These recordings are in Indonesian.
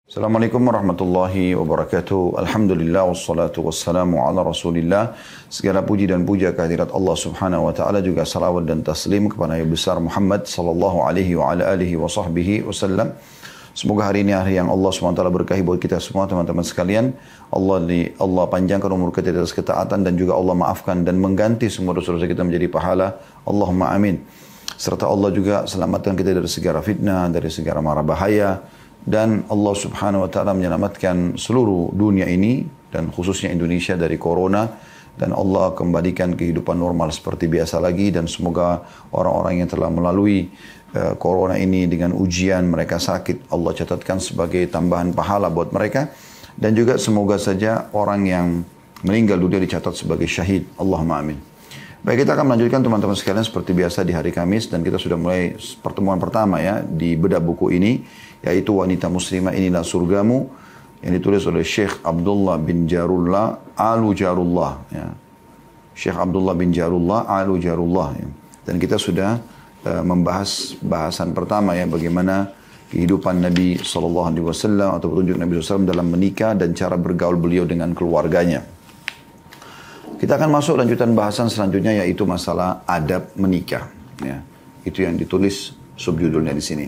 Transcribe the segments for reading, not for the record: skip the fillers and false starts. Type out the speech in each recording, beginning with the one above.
Assalamualaikum warahmatullahi wabarakatuh. Alhamdulillah wassalatu wassalamu ala Rasulillah. Segala puji dan puja kehadirat Allah Subhanahu wa taala, juga salawat dan taslim kepada Nabi besar Muhammad sallallahu alaihi wa ala alihi wa sahbihi wasallam. Semoga hari ini hari yang Allah Subhanahu wa taala berkahi buat kita semua teman-teman sekalian. Allah panjangkan umur kita di atas ketaatan dan juga Allah maafkan dan mengganti semua dosa-dosa kita menjadi pahala. Allahumma amin. Serta Allah juga selamatkan kita dari segala fitnah, dari segala mara bahaya. Dan Allah Subhanahu wa taala menyelamatkan seluruh dunia ini dan khususnya Indonesia dari corona, dan Allah kembalikan kehidupan normal seperti biasa lagi. Dan semoga orang-orang yang telah melalui corona ini dengan ujian mereka sakit, Allah catatkan sebagai tambahan pahala buat mereka. Dan juga semoga saja orang yang meninggal dunia dicatat sebagai syahid. Allahumma amin. Baik, kita akan melanjutkan teman-teman sekalian seperti biasa di hari Kamis, dan kita sudah mulai pertemuan pertama ya di bedah buku ini, yaitu Wanita Muslimah Inilah Surgamu, yang ditulis oleh Syekh Abdullah bin Jarullah Alu Jarullah ya. Syekh Abdullah bin Jarullah Alu Jarullah ya. Dan kita sudah membahas bahasan pertama ya, bagaimana kehidupan Nabi SAW atau petunjuk Nabi SAW dalam menikah dan cara bergaul beliau dengan keluarganya. Kita akan masuk lanjutan bahasan selanjutnya, yaitu masalah adab menikah ya. Itu yang ditulis subjudulnya di sini.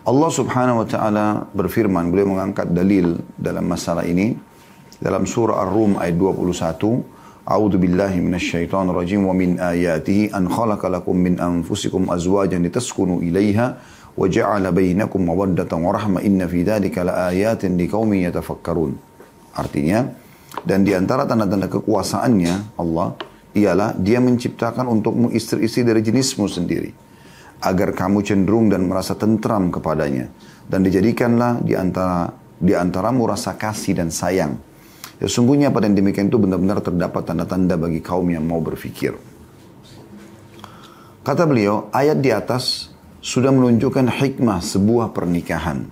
Allah Subhanahu wa taala berfirman, beliau mengangkat dalil dalam masalah ini dalam surah Ar-Rum ayat 21. A'udzu billahi minasyaitonir rajim, wa min ayatihi an khalaqa lakum min anfusikum azwajan litaskunu ilaiha wa ja'ala bainakum mawaddatan wa rahmah inna fi dzalika laayatin liqaumin yatafakkarun. Artinya, dan di antara tanda-tanda kekuasaannya Allah ialah Dia menciptakan untukmu istri-istri dari jenismu sendiri, agar kamu cenderung dan merasa tentram kepadanya, dan dijadikanlah di antaramu rasa kasih dan sayang. Sesungguhnya pada yang demikian itu benar-benar terdapat tanda-tanda bagi kaum yang mau berfikir. Kata beliau, ayat di atas sudah menunjukkan hikmah sebuah pernikahan,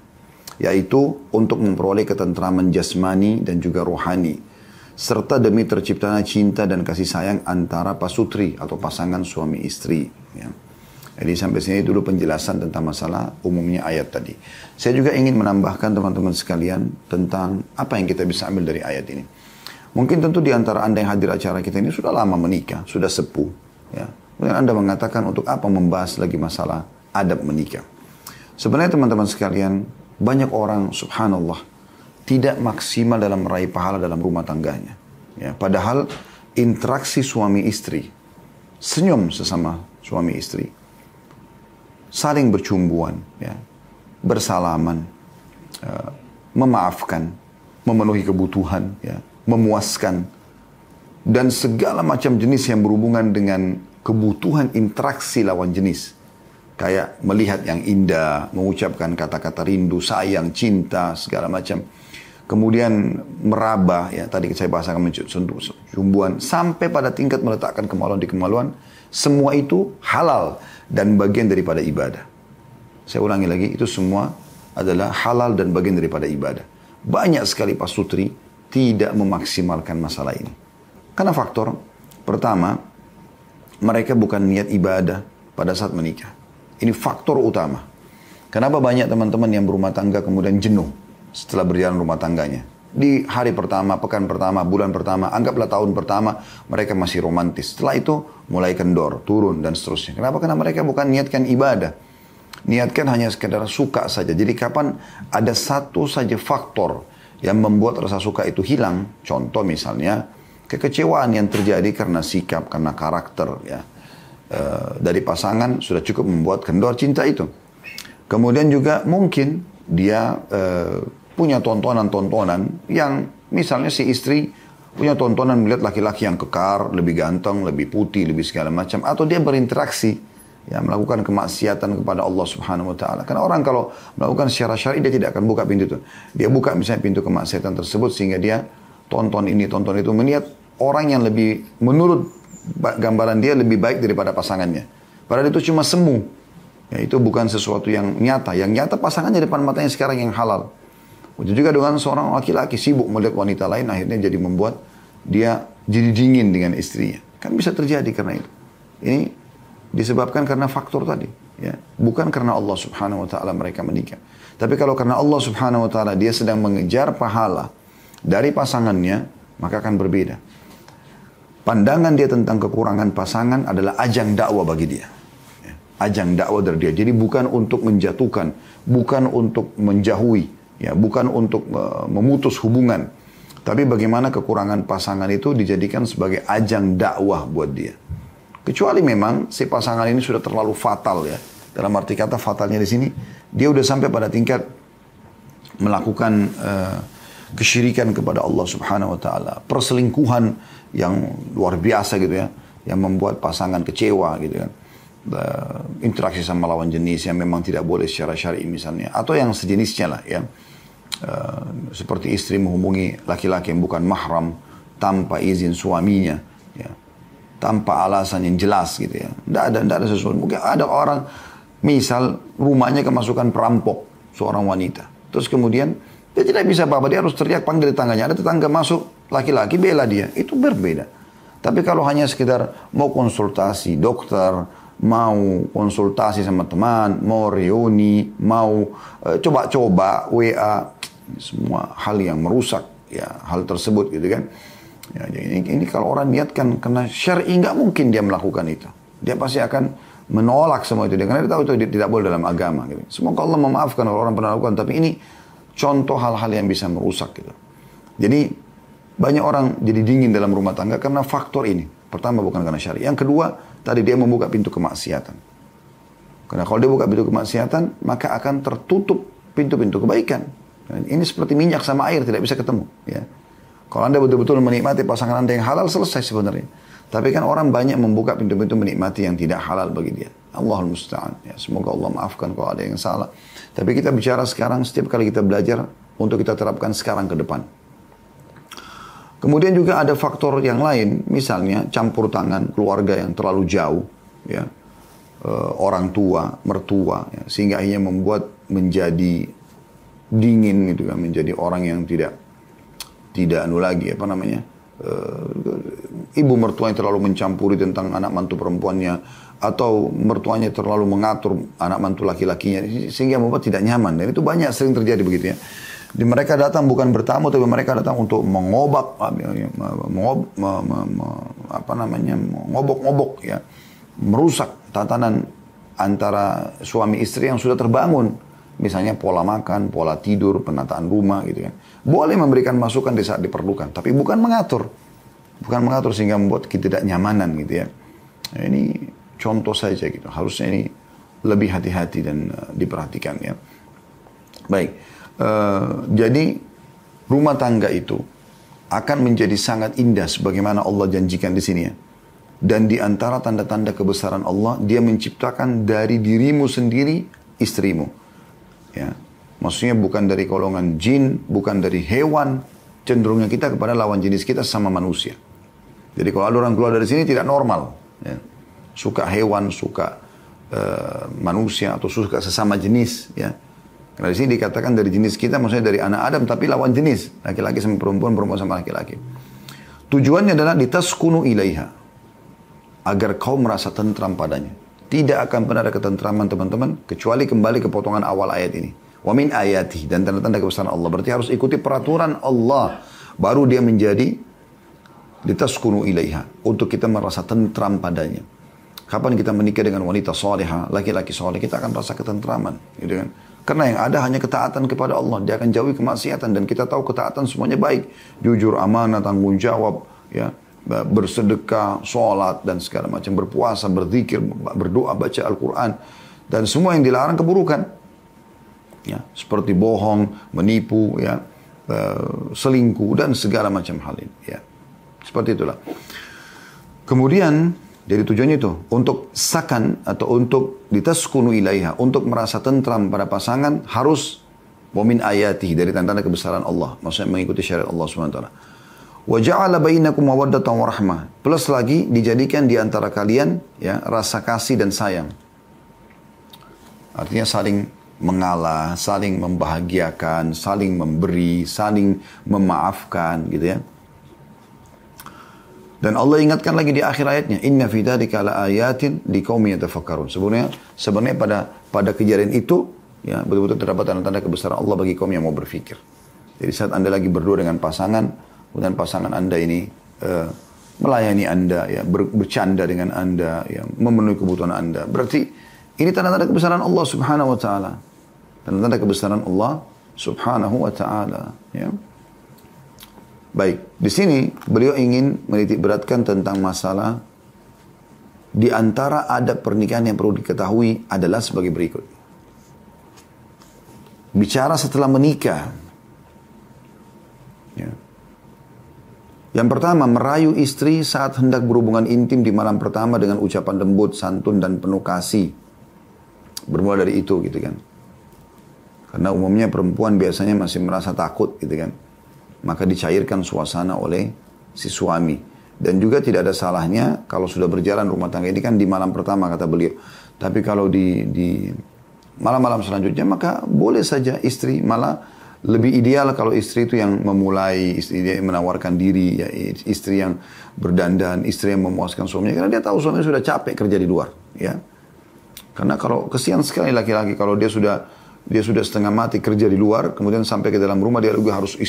yaitu untuk memperoleh ketentraman jasmani dan juga rohani, serta demi terciptanya cinta dan kasih sayang antara pasutri atau pasangan suami istri ya. Jadi sampai sini dulu penjelasan tentang masalah umumnya ayat tadi. Saya juga ingin menambahkan teman-teman sekalian tentang apa yang kita bisa ambil dari ayat ini. Mungkin tentu di antara Anda yang hadir acara kita ini sudah lama menikah, sudah sepuh ya. Mungkin Anda mengatakan, untuk apa membahas lagi masalah adab menikah. Sebenarnya teman-teman sekalian, banyak orang subhanallah tidak maksimal dalam meraih pahala dalam rumah tangganya ya. Padahal interaksi suami istri, senyum sesama suami istri, saling bercumbuan ya, bersalaman, memaafkan, memenuhi kebutuhan ya, memuaskan, dan segala macam jenis yang berhubungan dengan kebutuhan interaksi lawan jenis, kayak melihat yang indah, mengucapkan kata-kata rindu, sayang, cinta, segala macam. Kemudian meraba, ya tadi saya bahasakan menyentuh cumbuan, sampai pada tingkat meletakkan kemaluan di kemaluan. Semua itu halal dan bagian daripada ibadah. Saya ulangi lagi, itu semua adalah halal dan bagian daripada ibadah. Banyak sekali pasutri tidak memaksimalkan masalah ini. Karena faktor pertama, mereka bukan niat ibadah pada saat menikah. Ini faktor utama. Kenapa banyak teman-teman yang berumah tangga kemudian jenuh setelah berjalan rumah tangganya? Di hari pertama, pekan pertama, bulan pertama, anggaplah tahun pertama, mereka masih romantis. Setelah itu mulai kendor, turun, dan seterusnya. Kenapa? Karena mereka bukan niatkan ibadah. Niatkan hanya sekedar suka saja. Jadi kapan ada satu saja faktor yang membuat rasa suka itu hilang, contoh misalnya kekecewaan yang terjadi karena sikap, karena karakter ya, dari pasangan, sudah cukup membuat kendor cinta itu. Kemudian juga mungkin dia punya tontonan-tontonan yang misalnya si istri punya tontonan melihat laki-laki yang kekar, lebih ganteng, lebih putih, lebih segala macam, atau dia berinteraksi ya, melakukan kemaksiatan kepada Allah Subhanahu wa taala. Karena orang kalau melakukan secara syar'i, dia tidak akan buka pintu itu. Dia buka misalnya pintu kemaksiatan tersebut sehingga dia tonton ini, tonton itu, melihat orang yang lebih, menurut gambaran dia lebih baik daripada pasangannya. Padahal itu cuma semu. Ya, itu bukan sesuatu yang nyata. Yang nyata pasangannya depan matanya sekarang yang halal. Itu juga dengan seorang laki-laki sibuk melihat wanita lain, akhirnya jadi membuat dia jadi dingin dengan istrinya. Kan bisa terjadi karena itu. Ini disebabkan karena faktor tadi. Ya, bukan karena Allah Subhanahu wa taala mereka menikah. Tapi kalau karena Allah Subhanahu wa taala dia sedang mengejar pahala dari pasangannya, maka akan berbeda. Pandangan dia tentang kekurangan pasangan adalah ajang dakwah bagi dia. Ya, ajang dakwah dari dia. Jadi bukan untuk menjatuhkan, bukan untuk menjauhi, ya, bukan untuk memutus hubungan. Tapi bagaimana kekurangan pasangan itu dijadikan sebagai ajang dakwah buat dia. Kecuali memang si pasangan ini sudah terlalu fatal ya. Dalam arti kata fatalnya di sini, dia udah sampai pada tingkat melakukan kesyirikan kepada Allah Subhanahu wa taala, perselingkuhan yang luar biasa gitu ya, yang membuat pasangan kecewa gitu kan. Interaksi sama lawan jenis yang memang tidak boleh secara syar'i misalnya, atau yang sejenisnya lah ya. Seperti istri menghubungi laki-laki yang bukan mahram tanpa izin suaminya ya, tanpa alasan yang jelas gitu ya. Tidak ada sesuatu. Mungkin ada orang misal rumahnya kemasukan perampok seorang wanita, terus kemudian dia tidak bisa apa-apa, dia harus teriak panggil tetangganya. Ada tetangga masuk, laki-laki bela dia. Itu berbeda. Tapi kalau hanya sekedar mau konsultasi dokter, mau konsultasi sama teman, mau reuni, mau coba-coba WA, semua hal yang merusak ya hal tersebut gitu kan. Ya, ini kalau orang niatkan karena syar'i nggak mungkin dia melakukan itu. Dia pasti akan menolak semua itu. Karena dia tahu itu tidak boleh dalam agama. Gitu. Semoga Allah memaafkan kalau orang pernah lakukan. Tapi ini contoh hal-hal yang bisa merusak gitu. Jadi banyak orang jadi dingin dalam rumah tangga karena faktor ini. Pertama bukan karena syar'i. Yang kedua, tadi dia membuka pintu kemaksiatan. Karena kalau dia buka pintu kemaksiatan, maka akan tertutup pintu-pintu kebaikan. Ini seperti minyak sama air tidak bisa ketemu. Ya. Kalau Anda betul-betul menikmati pasangan Anda yang halal, selesai sebenarnya. Tapi kan orang banyak membuka pintu-pintu menikmati yang tidak halal bagi dia. Allahul musta'an. Ya, semoga Allah maafkan kalau ada yang salah. Tapi kita bicara sekarang, setiap kali kita belajar, untuk kita terapkan sekarang ke depan. Kemudian juga ada faktor yang lain, misalnya campur tangan keluarga yang terlalu jauh, ya, orang tua, mertua, ya, sehingga akhirnya membuat menjadi dingin gitu kan, menjadi orang yang tidak lagi apa namanya, ibu mertua yang terlalu mencampuri tentang anak mantu perempuannya, atau mertuanya terlalu mengatur anak mantu laki-lakinya sehingga membuat tidak nyaman. Dan itu banyak sering terjadi begitu ya. Mereka datang bukan bertamu, tapi mereka datang untuk mengobok-ngobok ya, merusak tatanan antara suami istri yang sudah terbangun. Misalnya pola makan, pola tidur, penataan rumah gitu kan. Boleh memberikan masukan di saat diperlukan, tapi bukan mengatur. Bukan mengatur sehingga membuat kita tidak nyamanan gitu ya. Nah, ini contoh saja gitu. Harusnya ini lebih hati-hati dan diperhatikan ya. Baik. Jadi rumah tangga itu akan menjadi sangat indah sebagaimana Allah janjikan di sini ya. Dan di antara tanda-tanda kebesaran Allah, dia menciptakan dari dirimu sendiri istrimu. Ya. Maksudnya bukan dari golongan jin, bukan dari hewan, cenderungnya kita kepada lawan jenis kita sama manusia. Jadi kalau ada orang keluar dari sini tidak normal. Ya. Suka hewan, suka manusia, atau suka sesama jenis ya. Karena di sini dikatakan dari jenis kita, maksudnya dari anak Adam, tapi lawan jenis. Laki-laki sama perempuan, perempuan sama laki-laki. Tujuannya adalah litaskunu ilaiha. Agar kau merasa tentram padanya. Tidak akan pernah ada ketentraman teman-teman, kecuali kembali ke potongan awal ayat ini. Wa min ayati, dan tanda-tanda kebesaran Allah. Berarti harus ikuti peraturan Allah. Baru dia menjadi litaskunu ilaiha. Untuk kita merasa tentram padanya. Kapan kita menikah dengan wanita salihah, laki-laki salih, kita akan merasa ketentraman. Gitu kan? Karena yang ada hanya ketaatan kepada Allah. Dia akan jauhi kemaksiatan. Dan kita tahu ketaatan semuanya baik. Jujur, amanah, tanggung jawab. Ya, bersedekah, sholat, dan segala macam. Berpuasa, berzikir, berdoa, baca Al-Quran. Dan semua yang dilarang keburukan. Ya, seperti bohong, menipu, ya, selingkuh, dan segala macam hal ini. Ya, seperti itulah. Kemudian, jadi tujuannya itu untuk sakan atau untuk litaskunu ilaiha, untuk merasa tentram pada pasangan, harus wa min ayatihi, dari tanda-tanda kebesaran Allah, maksudnya mengikuti syariat Allah SWT. Wa ja'ala bainakum mawaddatan wa rahmah, plus lagi dijadikan di antara kalian ya rasa kasih dan sayang. Artinya saling mengalah, saling membahagiakan, saling memberi, saling memaafkan gitu ya. Dan Allah ingatkan lagi di akhir ayatnya, Inna fi dzalika laayatin liqaumin yatafakkarun. Sebenarnya pada kejadian itu, ya betul-betul terdapat tanda-tanda kebesaran Allah bagi kaum yang mau berfikir. Jadi saat Anda lagi berdua dengan pasangan, kemudian pasangan Anda ini melayani Anda, ya bercanda dengan Anda, ya memenuhi kebutuhan Anda. Berarti ini tanda-tanda kebesaran Allah Subhanahu wa taala. Tanda-tanda kebesaran Allah Subhanahu wa taala, ya. Baik, di sini beliau ingin menitik beratkan tentang masalah di antara adab pernikahan yang perlu diketahui adalah sebagai berikut. Bicara setelah menikah. Ya. Yang pertama, merayu istri saat hendak berhubungan intim di malam pertama dengan ucapan lembut, santun, dan penuh kasih. Bermula dari itu gitu kan. Karena umumnya perempuan biasanya masih merasa takut gitu kan. Maka dicairkan suasana oleh si suami. Dan juga tidak ada salahnya kalau sudah berjalan rumah tangga ini kan di malam pertama kata beliau. Tapi kalau di malam-malam selanjutnya maka boleh saja istri, malah lebih ideal kalau istri itu yang memulai, istri yang menawarkan diri, ya, istri yang berdandan, istri yang memuaskan suaminya. Karena dia tahu suaminya sudah capek kerja di luar. Ya. Karena kalau kesian sekali laki-laki kalau dia sudah setengah mati kerja di luar, kemudian sampai ke dalam rumah dia juga harus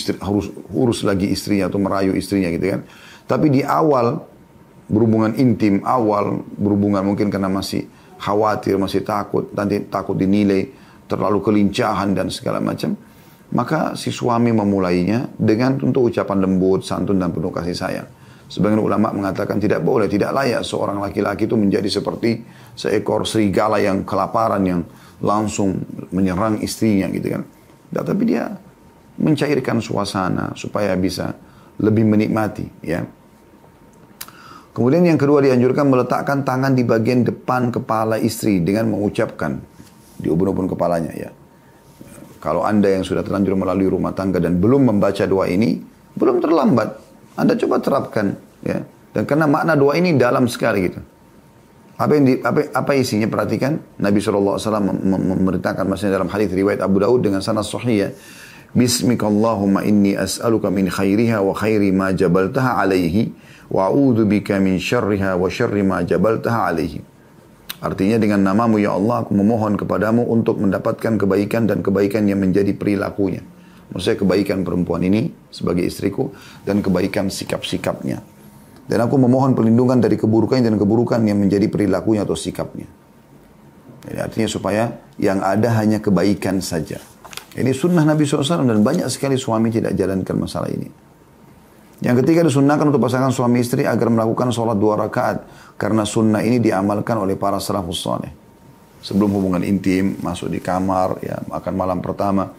urus lagi istrinya atau merayu istrinya gitu kan. Tapi di awal berhubungan intim, awal berhubungan mungkin karena masih khawatir, masih takut, nanti takut dinilai terlalu kelincahan dan segala macam, maka si suami memulainya dengan untuk ucapan lembut, santun dan penuh kasih sayang. Sebagian ulama mengatakan tidak boleh, tidak layak seorang laki-laki itu menjadi seperti seekor serigala yang kelaparan yang langsung menyerang istrinya gitu kan. Tapi dia mencairkan suasana supaya bisa lebih menikmati ya. Kemudian yang kedua dianjurkan meletakkan tangan di bagian depan kepala istri dengan mengucapkan di ubun-ubun kepalanya ya. Kalau Anda yang sudah terlanjur melalui rumah tangga dan belum membaca doa ini, belum terlambat. Anda coba terapkan ya. Dan karena makna doa ini dalam sekali gitu. Apa isinya? Perhatikan. Nabi SAW memerintahkan maksudnya dalam hadis riwayat Abu Daud dengan sanad sahih ya. Bismikallahumma inni as'aluka min khairiha wa khairi ma jabaltaha alaihi wa a'udzu bika min syarriha wa syarri ma jabaltaha alaihi. Artinya dengan namamu ya Allah aku memohon kepadamu untuk mendapatkan kebaikan dan kebaikan yang menjadi perilakunya. Maksudnya kebaikan perempuan ini sebagai istriku dan kebaikan sikap-sikapnya. Dan aku memohon perlindungan dari keburukan dan keburukan yang menjadi perilakunya atau sikapnya. Jadi artinya supaya yang ada hanya kebaikan saja. Ini sunnah Nabi SAW dan banyak sekali suami tidak jalankan masalah ini. Yang ketiga disunnahkan untuk pasangan suami istri agar melakukan sholat 2 rakaat. Karena sunnah ini diamalkan oleh para salafus saleh. Sebelum hubungan intim, masuk di kamar, ya, makan malam pertama.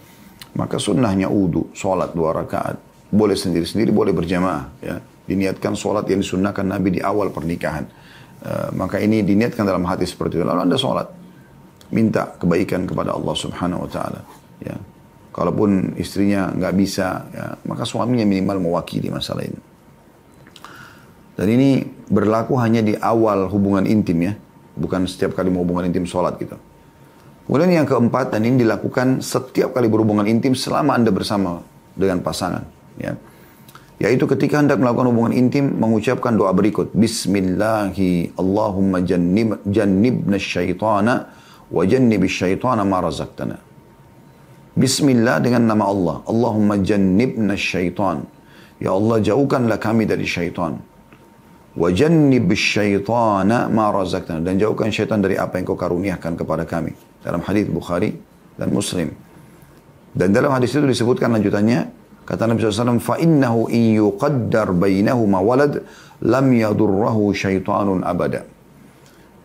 Maka sunnahnya wudu, sholat 2 rakaat. Boleh sendiri-sendiri, boleh berjamaah. Ya. Diniatkan sholat yang disunnahkan Nabi di awal pernikahan. Maka ini diniatkan dalam hati seperti itu. Lalu Anda sholat. Minta kebaikan kepada Allah Subhanahu Wa Taala. Ya. Kalaupun istrinya nggak bisa, ya, maka suaminya minimal mewakili masalah ini. Dan ini berlaku hanya di awal hubungan intim ya. Bukan setiap kali mau hubungan intim sholat gitu. Kemudian yang keempat, dan ini dilakukan setiap kali berhubungan intim selama Anda bersama dengan pasangan. Ya. Yaitu ketika hendak melakukan hubungan intim, mengucapkan doa berikut. Bismillahi Allahumma jannibna syaitana wa jannibis syaitana ma razaqtana. Bismillah dengan nama Allah. Allahumma jannibna syaitan. Ya Allah jauhkanlah kami dari syaitan. Wa jannibis syaitana ma razaqtana. Dan jauhkan syaitan dari apa yang kau karuniakan kepada kami. Dalam hadis Bukhari dan Muslim. Dan dalam hadis itu disebutkan lanjutannya. Kata Nabi SAW, فَإِنَّهُ إِنْ يُقَدَّرْ بَيْنَهُمَا وَلَدْ لَمْ يَضُرَّهُ شَيْطَانٌ أَبَدًا.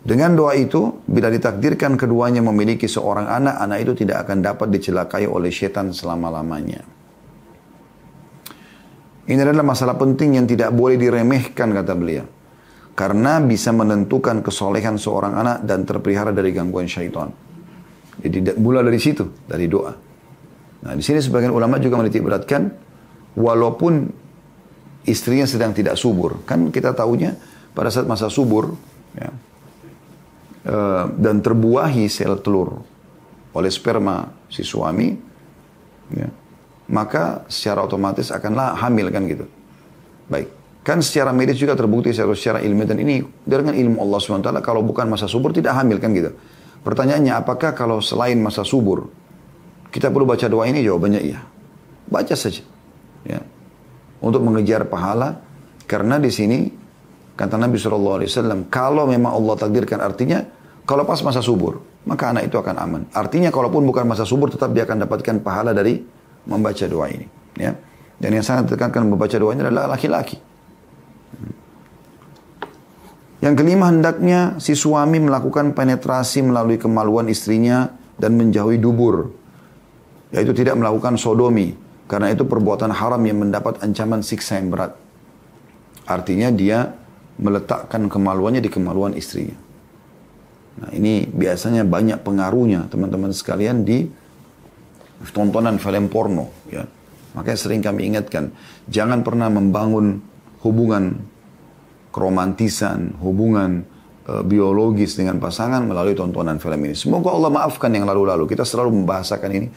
Dengan doa itu, bila ditakdirkan keduanya memiliki seorang anak, anak itu tidak akan dapat dicelakai oleh syaitan selama-lamanya. Ini adalah masalah penting yang tidak boleh diremehkan, kata beliau. Karena bisa menentukan kesolehan seorang anak dan terpelihara dari gangguan syaitan. Jadi mulai dari situ, dari doa. Nah, di sini sebagian ulama juga menitik beratkan, walaupun istrinya sedang tidak subur. Kan kita tahunya pada saat masa subur, ya, dan terbuahi sel telur oleh sperma si suami, ya, maka secara otomatis akanlah hamil kan gitu. Baik. Kan secara medis juga terbukti secara ilmiah, dan ini dengan ilmu Allah SWT, kalau bukan masa subur tidak hamil kan gitu. Pertanyaannya, apakah kalau selain masa subur kita perlu baca doa ini? Jawabannya iya. Baca saja. Ya. Untuk mengejar pahala, karena di sini kata Nabi SAW, kalau memang Allah takdirkan, artinya kalau pas masa subur, maka anak itu akan aman. Artinya kalaupun bukan masa subur, tetap dia akan dapatkan pahala dari membaca doa ini. Ya. Dan yang sangat ditekankan membaca doa ini adalah laki-laki. Yang kelima, hendaknya si suami melakukan penetrasi melalui kemaluan istrinya dan menjauhi dubur. Yaitu tidak melakukan sodomi. Karena itu perbuatan haram yang mendapat ancaman siksa yang berat. Artinya dia meletakkan kemaluannya di kemaluan istrinya. Nah, ini biasanya banyak pengaruhnya teman-teman sekalian di tontonan film porno. Ya. Makanya sering kami ingatkan, jangan pernah membangun hubungan keromantisan, hubungan biologis dengan pasangan melalui tontonan film ini. Semoga Allah maafkan yang lalu-lalu. Kita selalu membahasakan ini.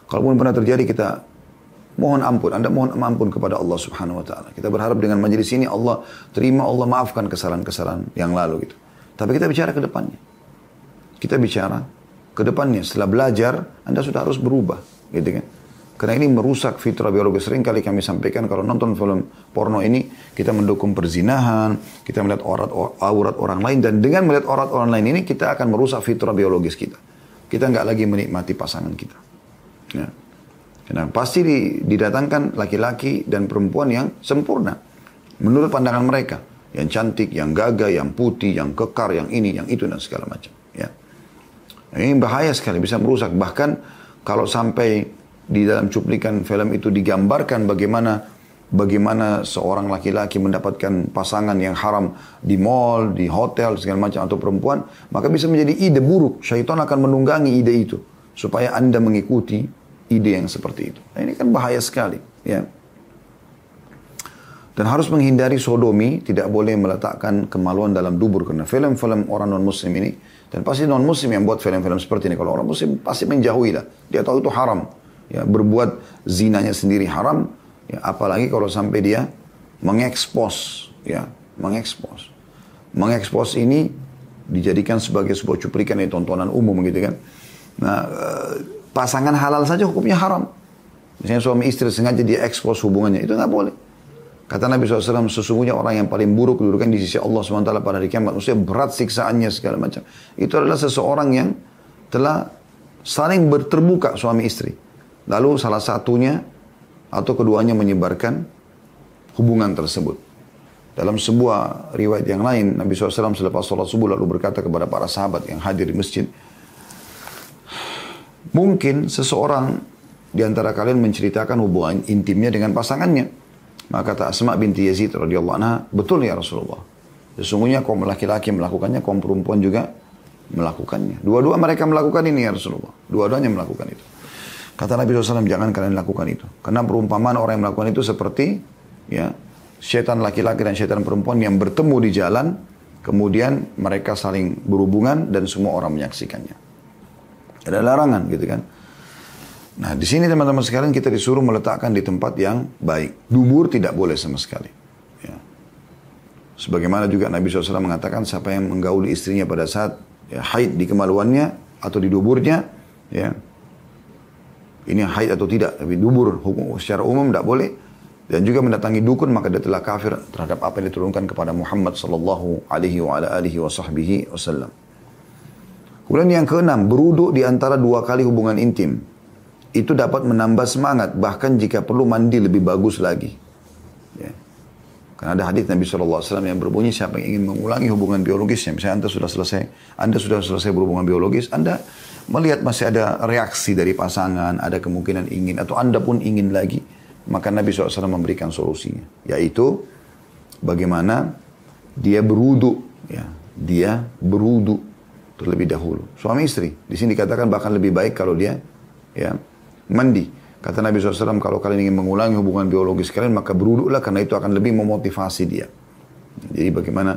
Kalaupun pernah terjadi, kita mohon ampun. Anda mohon ampun kepada Allah Subhanahu Wa Taala. Kita berharap dengan majelis ini Allah terima, Allah maafkan kesalahan-kesalahan yang lalu gitu. Tapi kita bicara ke depannya. Kita bicara ke depannya. Setelah belajar, Anda sudah harus berubah, gitu kan? Karena ini merusak fitrah biologis. Sering kali kami sampaikan kalau nonton film porno ini, kita mendukung perzinahan, kita melihat aurat orang lain, dan dengan melihat aurat orang lain ini, kita akan merusak fitrah biologis kita. Kita nggak lagi menikmati pasangan kita. Ya. Karena pasti didatangkan laki-laki dan perempuan yang sempurna. Menurut pandangan mereka. Yang cantik, yang gagah, yang putih, yang kekar, yang ini, yang itu, dan segala macam. Ya. Ini bahaya sekali, bisa merusak. Bahkan kalau sampai di dalam cuplikan film itu digambarkan bagaimana seorang laki-laki mendapatkan pasangan yang haram di mall, di hotel, segala macam, atau perempuan, maka bisa menjadi ide buruk. Syaitan akan menunggangi ide itu supaya Anda mengikuti ide yang seperti itu. Nah, ini kan bahaya sekali, ya. Dan harus menghindari sodomi, tidak boleh meletakkan kemaluan dalam dubur, karena film-film orang non-muslim ini, dan pasti non-muslim yang buat film-film seperti ini. Kalau orang muslim pasti menjauhi lah, dia tahu itu haram. Ya, berbuat zinanya sendiri haram, ya, apalagi kalau sampai dia mengekspos, ya, mengekspos ini dijadikan sebagai sebuah cuplikan di tontonan umum gitu kan. Nah, pasangan halal saja hukumnya haram. Misalnya suami istri sengaja dia ekspos hubungannya, itu nggak boleh. Kata Nabi SAW, sesungguhnya orang yang paling buruk kedudukan di sisi Allah SWT pada hari kiamat, maksudnya berat siksaannya segala macam. Itu adalah seseorang yang telah saling terbuka suami istri. Lalu salah satunya atau keduanya menyebarkan hubungan tersebut. Dalam sebuah riwayat yang lain, Nabi SAW selepas sholat subuh lalu berkata kepada para sahabat yang hadir di masjid, mungkin seseorang di antara kalian menceritakan hubungan intimnya dengan pasangannya. Maka kata Asma binti Yazid radhiyallahu anha, betul ya Rasulullah. Sesungguhnya kaum laki-laki melakukannya, kaum perempuan juga melakukannya. Dua-dua mereka melakukan ini ya Rasulullah. Dua-duanya melakukan itu. Kata Nabi SAW, jangan kalian lakukan itu. Karena perumpamaan orang yang melakukan itu seperti ya syaitan laki-laki dan syaitan perempuan yang bertemu di jalan, kemudian mereka saling berhubungan dan semua orang menyaksikannya. Ada larangan gitu kan. Nah di sini teman-teman sekalian kita disuruh meletakkan di tempat yang baik. Dubur tidak boleh sama sekali. Ya. Sebagaimana juga Nabi SAW mengatakan siapa yang menggauli istrinya pada saat ya, haid di kemaluannya atau di duburnya, ya. Ini haid atau tidak, tapi dubur hukum secara umum tidak boleh. Dan juga mendatangi dukun, maka dia telah kafir terhadap apa yang diturunkan kepada Muhammad sallallahu alaihi wasallam. Kemudian yang keenam, berwudu di antara dua kali hubungan intim. Itu dapat menambah semangat, bahkan jika perlu mandi lebih bagus lagi. Ya. Karena ada hadis Nabi SAW yang berbunyi, siapa yang ingin mengulangi hubungan biologisnya, misalnya Anda sudah selesai berhubungan biologis, Anda melihat masih ada reaksi dari pasangan, ada kemungkinan ingin, atau Anda pun ingin lagi, maka Nabi SAW memberikan solusinya. Yaitu, bagaimana dia berwudu, ya, dia berwudu terlebih dahulu. Suami istri, di sini dikatakan bahkan lebih baik kalau dia ya mandi. Kata Nabi SAW, kalau kalian ingin mengulangi hubungan biologis kalian, maka berwudulah, karena itu akan lebih memotivasi dia. Jadi bagaimana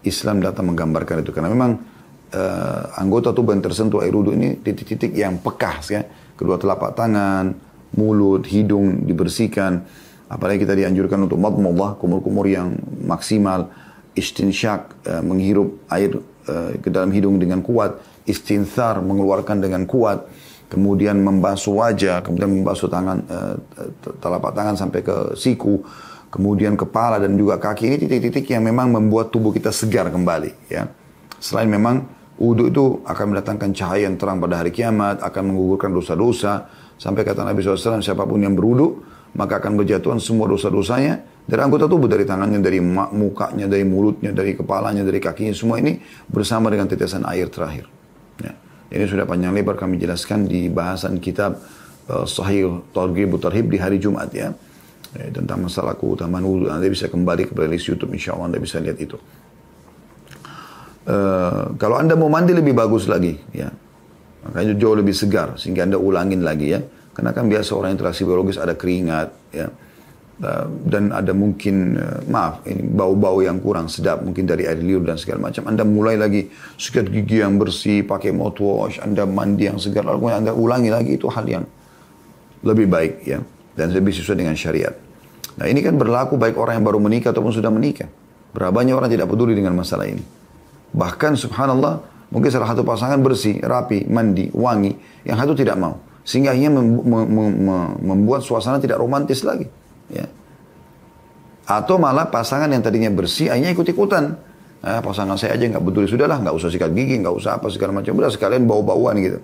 Islam datang menggambarkan itu. Karena memang anggota tubuh yang tersentuh air wudu ini titik-titik yang pekas ya. Kedua telapak tangan, mulut, hidung dibersihkan. Apalagi kita dianjurkan untuk madmadah, kumur-kumur yang maksimal, istinsyak, menghirup air ke dalam hidung dengan kuat, istinthar, mengeluarkan dengan kuat, kemudian membasuh wajah, kemudian membasuh tangan, telapak tangan sampai ke siku, kemudian kepala dan juga kaki. Ini titik-titik yang memang membuat tubuh kita segar kembali. Ya. Selain memang wudu itu akan mendatangkan cahaya yang terang pada hari kiamat, akan menggugurkan dosa-dosa. Sampai kata Nabi SAW, siapapun yang berwudu, maka akan berjatuhan semua dosa-dosanya dari anggota tubuh, dari tangannya, dari mukanya, dari mulutnya, dari kepalanya, dari kakinya. Semua ini bersama dengan tetesan air terakhir. Ya. Ini sudah panjang lebar kami jelaskan di bahasan kitab Sahih Targhib Tarhib di hari Jumat ya. Tentang masalah keutamaan wudu. Anda bisa kembali ke playlist YouTube, insya Allah Anda bisa lihat itu. Kalau Anda mau mandi lebih bagus lagi ya. Makanya jauh lebih segar sehingga Anda ulangin lagi ya. Karena kan biasa orang interaksi biologis ada keringat ya. Dan ada mungkin ini bau-bau yang kurang sedap mungkin dari air liur dan segala macam. Anda mulai lagi sikat gigi yang bersih, pakai mouthwash, Anda mandi yang segar, lalu Anda ulangi lagi, itu hal yang lebih baik ya, dan lebih sesuai dengan syariat. Nah ini kan berlaku baik orang yang baru menikah ataupun sudah menikah. Berapa banyak orang tidak peduli dengan masalah ini. Bahkan subhanallah mungkin salah satu pasangan bersih, rapi, mandi, wangi, yang satu tidak mau, sehingga akhirnya membuat suasana tidak romantis lagi. Ya. Atau malah pasangan yang tadinya bersih akhirnya ikut-ikutan. Pasangan saya aja nggak peduli, sudahlah, nggak usah sikat gigi, nggak usah apa segala macam, udah sekalian bau-bauan gitu.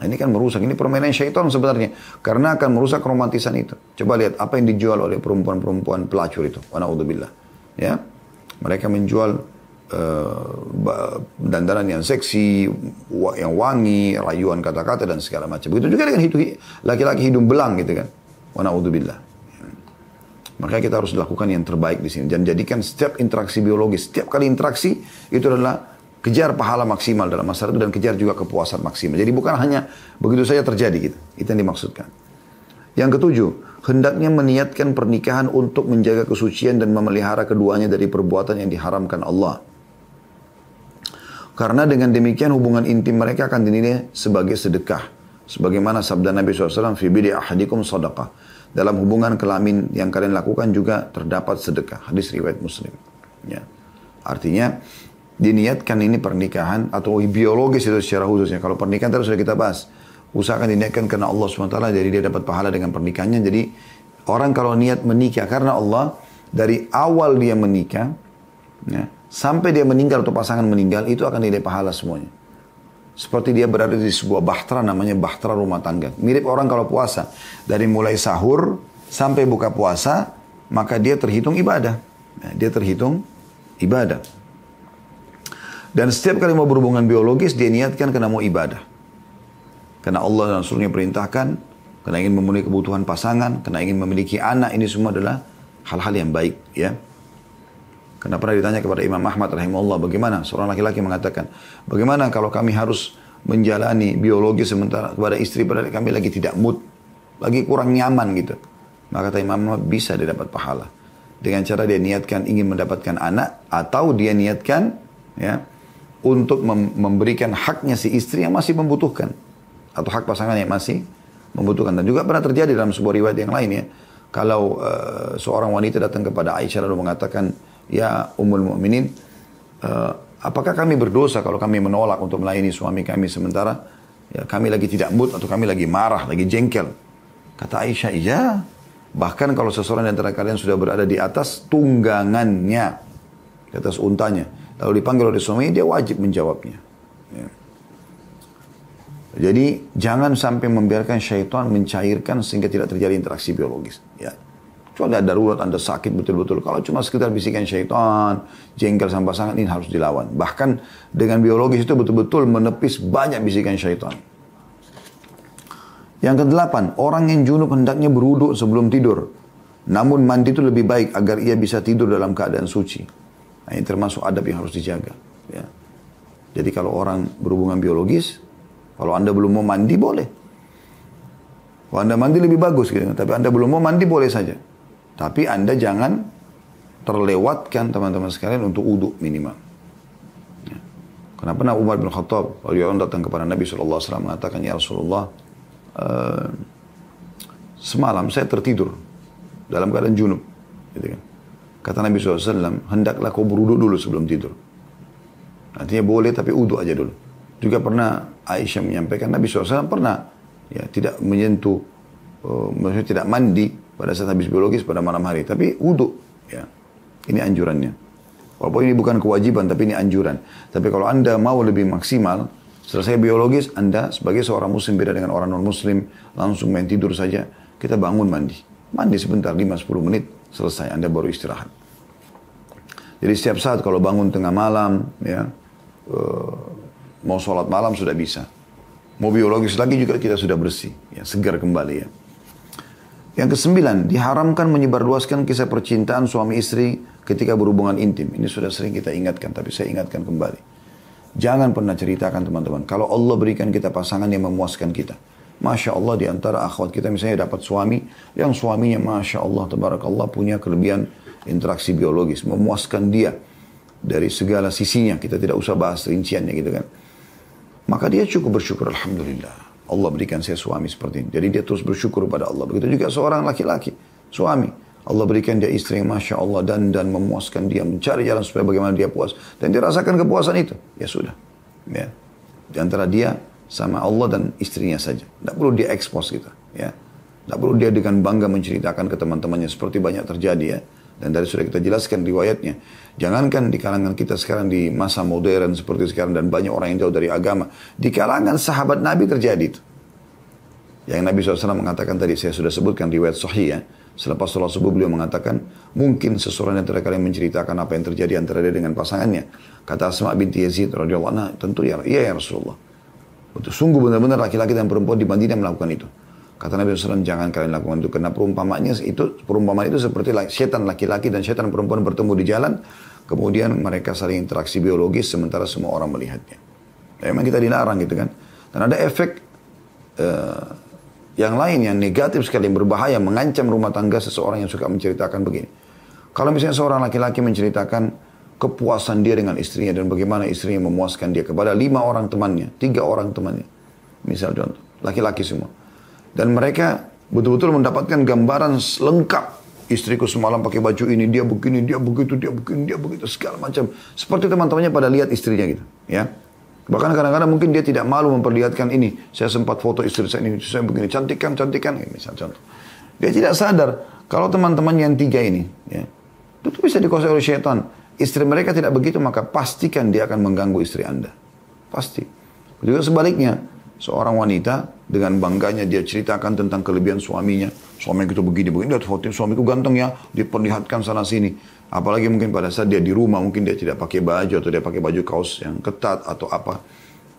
Nah ini kan merusak, ini permainan syaitan sebenarnya, karena akan merusak romantisan itu. Coba lihat apa yang dijual oleh perempuan-perempuan pelacur itu, wa na'udzubillah. Ya, mereka menjual dandanan yang seksi, yang wangi, rayuan kata-kata dan segala macam. Begitu juga dengan laki-laki hidung belang gitu kan, wa na'udzubillah. Makanya kita harus lakukan yang terbaik di sini. Dan jadikan setiap interaksi biologis, setiap kali interaksi, itu adalah kejar pahala maksimal dalam masalah itu dan kejar juga kepuasan maksimal. Jadi bukan hanya begitu saja terjadi gitu. Itu yang dimaksudkan. Yang ketujuh, hendaknya meniatkan pernikahan untuk menjaga kesucian dan memelihara keduanya dari perbuatan yang diharamkan Allah. Karena dengan demikian hubungan intim mereka akan dinilai sebagai sedekah. Sebagaimana sabda Nabi SAW, fi bidi ahadikum sadaqah. Dalam hubungan kelamin yang kalian lakukan juga terdapat sedekah. Hadis riwayat Muslim. Ya. Artinya diniatkan ini pernikahan atau biologis itu secara khususnya. Kalau pernikahan tadi sudah kita bahas. Usahakan diniatkan karena Allah SWT, jadi dia dapat pahala dengan pernikahannya. Jadi orang kalau niat menikah karena Allah, dari awal dia menikah, ya, sampai dia meninggal atau pasangan meninggal, itu akan nilai pahala semuanya. Seperti dia berada di sebuah bahtera, namanya bahtera rumah tangga. Mirip orang kalau puasa. Dari mulai sahur sampai buka puasa, maka dia terhitung ibadah. Nah, dia terhitung ibadah. Dan setiap kali mau berhubungan biologis, dia niatkan karena mau ibadah. Karena Allah dan Rasulnya perintahkan, karena ingin memenuhi kebutuhan pasangan, karena ingin memiliki anak, ini semua adalah hal-hal yang baik. Ya. Karena pernah ditanya kepada Imam Ahmad rahimahullah, bagaimana seorang laki-laki mengatakan, bagaimana kalau kami harus menjalani biologi sementara kepada istri padahal kami lagi tidak mood, lagi kurang nyaman gitu. Maka kata Imam Ahmad, bisa dia dapat pahala. Dengan cara dia niatkan ingin mendapatkan anak, atau dia niatkan ya untuk memberikan haknya si istri yang masih membutuhkan, atau hak pasangan yang masih membutuhkan. Dan juga pernah terjadi dalam sebuah riwayat yang lain ya, kalau seorang wanita datang kepada Aisyah lalu mengatakan, ya Ummul Mukminin, apakah kami berdosa kalau kami menolak untuk melayani suami kami sementara ya, kami lagi tidak mood atau kami lagi marah, lagi jengkel? Kata Aisyah, iya. Bahkan kalau seseorang di antara kalian sudah berada di atas tunggangannya, di atas untanya, lalu dipanggil oleh suami, dia wajib menjawabnya. Ya. Jadi jangan sampai membiarkan syaitan mencairkan sehingga tidak terjadi interaksi biologis. Ya. Kecuali ada darurat, Anda sakit betul-betul. Kalau cuma sekedar bisikan syaitan, jengkel sama pasangan, ini harus dilawan. Bahkan dengan biologis itu betul-betul menepis banyak bisikan syaitan. Yang kedelapan, orang yang junub hendaknya berwudu sebelum tidur. Namun mandi itu lebih baik agar ia bisa tidur dalam keadaan suci. Nah, ini termasuk adab yang harus dijaga. Ya. Jadi kalau orang berhubungan biologis, kalau Anda belum mau mandi, boleh. Kalau Anda mandi lebih bagus. Gitu. Tapi Anda belum mau mandi, boleh saja. Tapi Anda jangan terlewatkan teman-teman sekalian untuk wudu minimal. Ya. Kenapa Umar bin Khattab radhiyallahu datang kepada Nabi SAW mengatakan, ya Rasulullah, semalam saya tertidur. dalam keadaan junub. Gitu kan. Kata Nabi SAW, hendaklah kau berwudu dulu sebelum tidur. Artinya boleh tapi wudu aja dulu. Juga pernah Aisyah menyampaikan Nabi SAW pernah ya tidak menyentuh, maksudnya tidak mandi pada saat habis biologis pada malam hari, tapi wudu. Ya. Ini anjurannya. Walaupun ini bukan kewajiban, tapi ini anjuran. Tapi kalau Anda mau lebih maksimal, selesai biologis, Anda sebagai seorang muslim beda dengan orang non-muslim, langsung main tidur saja, kita bangun mandi. Mandi sebentar, 5-10 menit, selesai, Anda baru istirahat. Jadi setiap saat kalau bangun tengah malam, ya, mau sholat malam sudah bisa. Mau biologis lagi juga kita sudah bersih, ya, segar kembali ya. Yang ke-9, diharamkan menyebarluaskan kisah percintaan suami istri ketika berhubungan intim. Ini sudah sering kita ingatkan, tapi saya ingatkan kembali. Jangan pernah ceritakan teman-teman. Kalau Allah berikan kita pasangan yang memuaskan kita. Masya Allah di antara akhwat kita misalnya dapat suami yang suaminya Masya Allah tabarakallah punya kelebihan interaksi biologis. Memuaskan dia dari segala sisinya. Kita tidak usah bahas rinciannya gitu kan. Maka dia cukup bersyukur Alhamdulillah. Allah berikan saya suami seperti ini. Jadi dia terus bersyukur pada Allah. Begitu juga seorang laki-laki, suami. Allah berikan dia istri yang Masya Allah dan memuaskan dia. Mencari jalan supaya bagaimana dia puas. Dan dia rasakan kepuasan itu. Ya sudah. Ya. Di antara dia sama Allah dan istrinya saja. Tidak perlu dia expose gitu. Ya. Tidak perlu dia dengan bangga menceritakan ke teman-temannya. Seperti banyak terjadi ya. Dan dari sudah kita jelaskan riwayatnya. Jangankan di kalangan kita sekarang di masa modern seperti sekarang dan banyak orang yang jauh dari agama. Di kalangan sahabat Nabi terjadi itu. Yang Nabi SAW mengatakan tadi, saya sudah sebutkan riwayat sahih ya. Selepas sholat subuh beliau mengatakan, mungkin seseorang antara kalian menceritakan apa yang terjadi antara dia dengan pasangannya. Kata Asma binti Yazid radhiyallahu anha, tentu ya Rasulullah. Betul, sungguh benar-benar laki-laki dan perempuan di Madinah melakukan itu. Kata Nabi SAW, jangan kalian lakukan itu. Karena perumpamaan itu seperti setan laki-laki dan setan perempuan bertemu di jalan. Kemudian mereka saling interaksi biologis sementara semua orang melihatnya. Ya, memang kita dilarang gitu kan. Dan ada efek yang lain yang negatif sekali, yang berbahaya, mengancam rumah tangga seseorang yang suka menceritakan begini. Kalau misalnya seorang laki-laki menceritakan kepuasan dia dengan istrinya dan bagaimana istrinya memuaskan dia kepada 5 orang temannya, 3 orang temannya. Misal contoh, laki-laki semua. Dan mereka betul-betul mendapatkan gambaran lengkap. Istriku semalam pakai baju ini, dia begini, dia begitu, dia begini, dia begitu, segala macam. Seperti teman-temannya pada lihat istrinya gitu. Ya. Bahkan kadang-kadang mungkin dia tidak malu memperlihatkan ini. Saya sempat foto istri saya ini, saya begini, cantikan, misal contoh. Dia tidak sadar kalau teman-teman yang 3 ini, ya, itu bisa dikuasai oleh syaitan. Istri mereka tidak begitu, maka pastikan dia akan mengganggu istri Anda. Pasti. Juga sebaliknya, seorang wanita dengan bangganya dia ceritakan tentang kelebihan suaminya. Suamiku itu begini, lihat foto suamiku ganteng ya, diperlihatkan sana sini. Apalagi mungkin pada saat dia di rumah, mungkin dia tidak pakai baju atau dia pakai baju kaos yang ketat atau apa.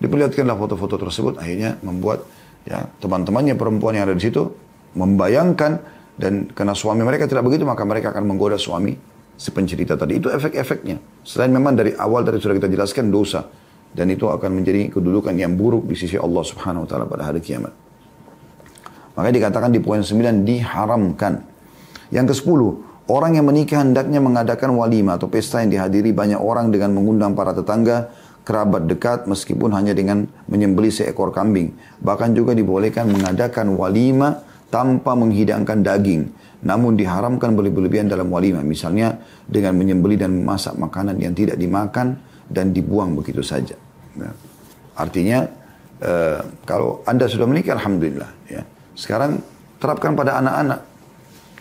Diperlihatkanlah foto-foto tersebut, akhirnya membuat ya teman-temannya perempuan yang ada di situ membayangkan, dan karena suami mereka tidak begitu, maka mereka akan menggoda suami si pencerita tadi. Itu efek-efeknya. Selain memang dari awal tadi sudah kita jelaskan dosa. Dan itu akan menjadi kedudukan yang buruk di sisi Allah Subhanahu wa taala pada hari kiamat. Makanya dikatakan di poin 9 diharamkan. Yang ke-10, orang yang menikah hendaknya mengadakan walimah atau pesta yang dihadiri banyak orang dengan mengundang para tetangga, kerabat dekat meskipun hanya dengan menyembelih seekor kambing. Bahkan juga dibolehkan mengadakan walimah tanpa menghidangkan daging. Namun diharamkan berlebihan dalam walimah. Misalnya dengan menyembelih dan memasak makanan yang tidak dimakan dan dibuang begitu saja. Ya. Artinya kalau Anda sudah menikah, alhamdulillah. Ya. Sekarang terapkan pada anak-anak.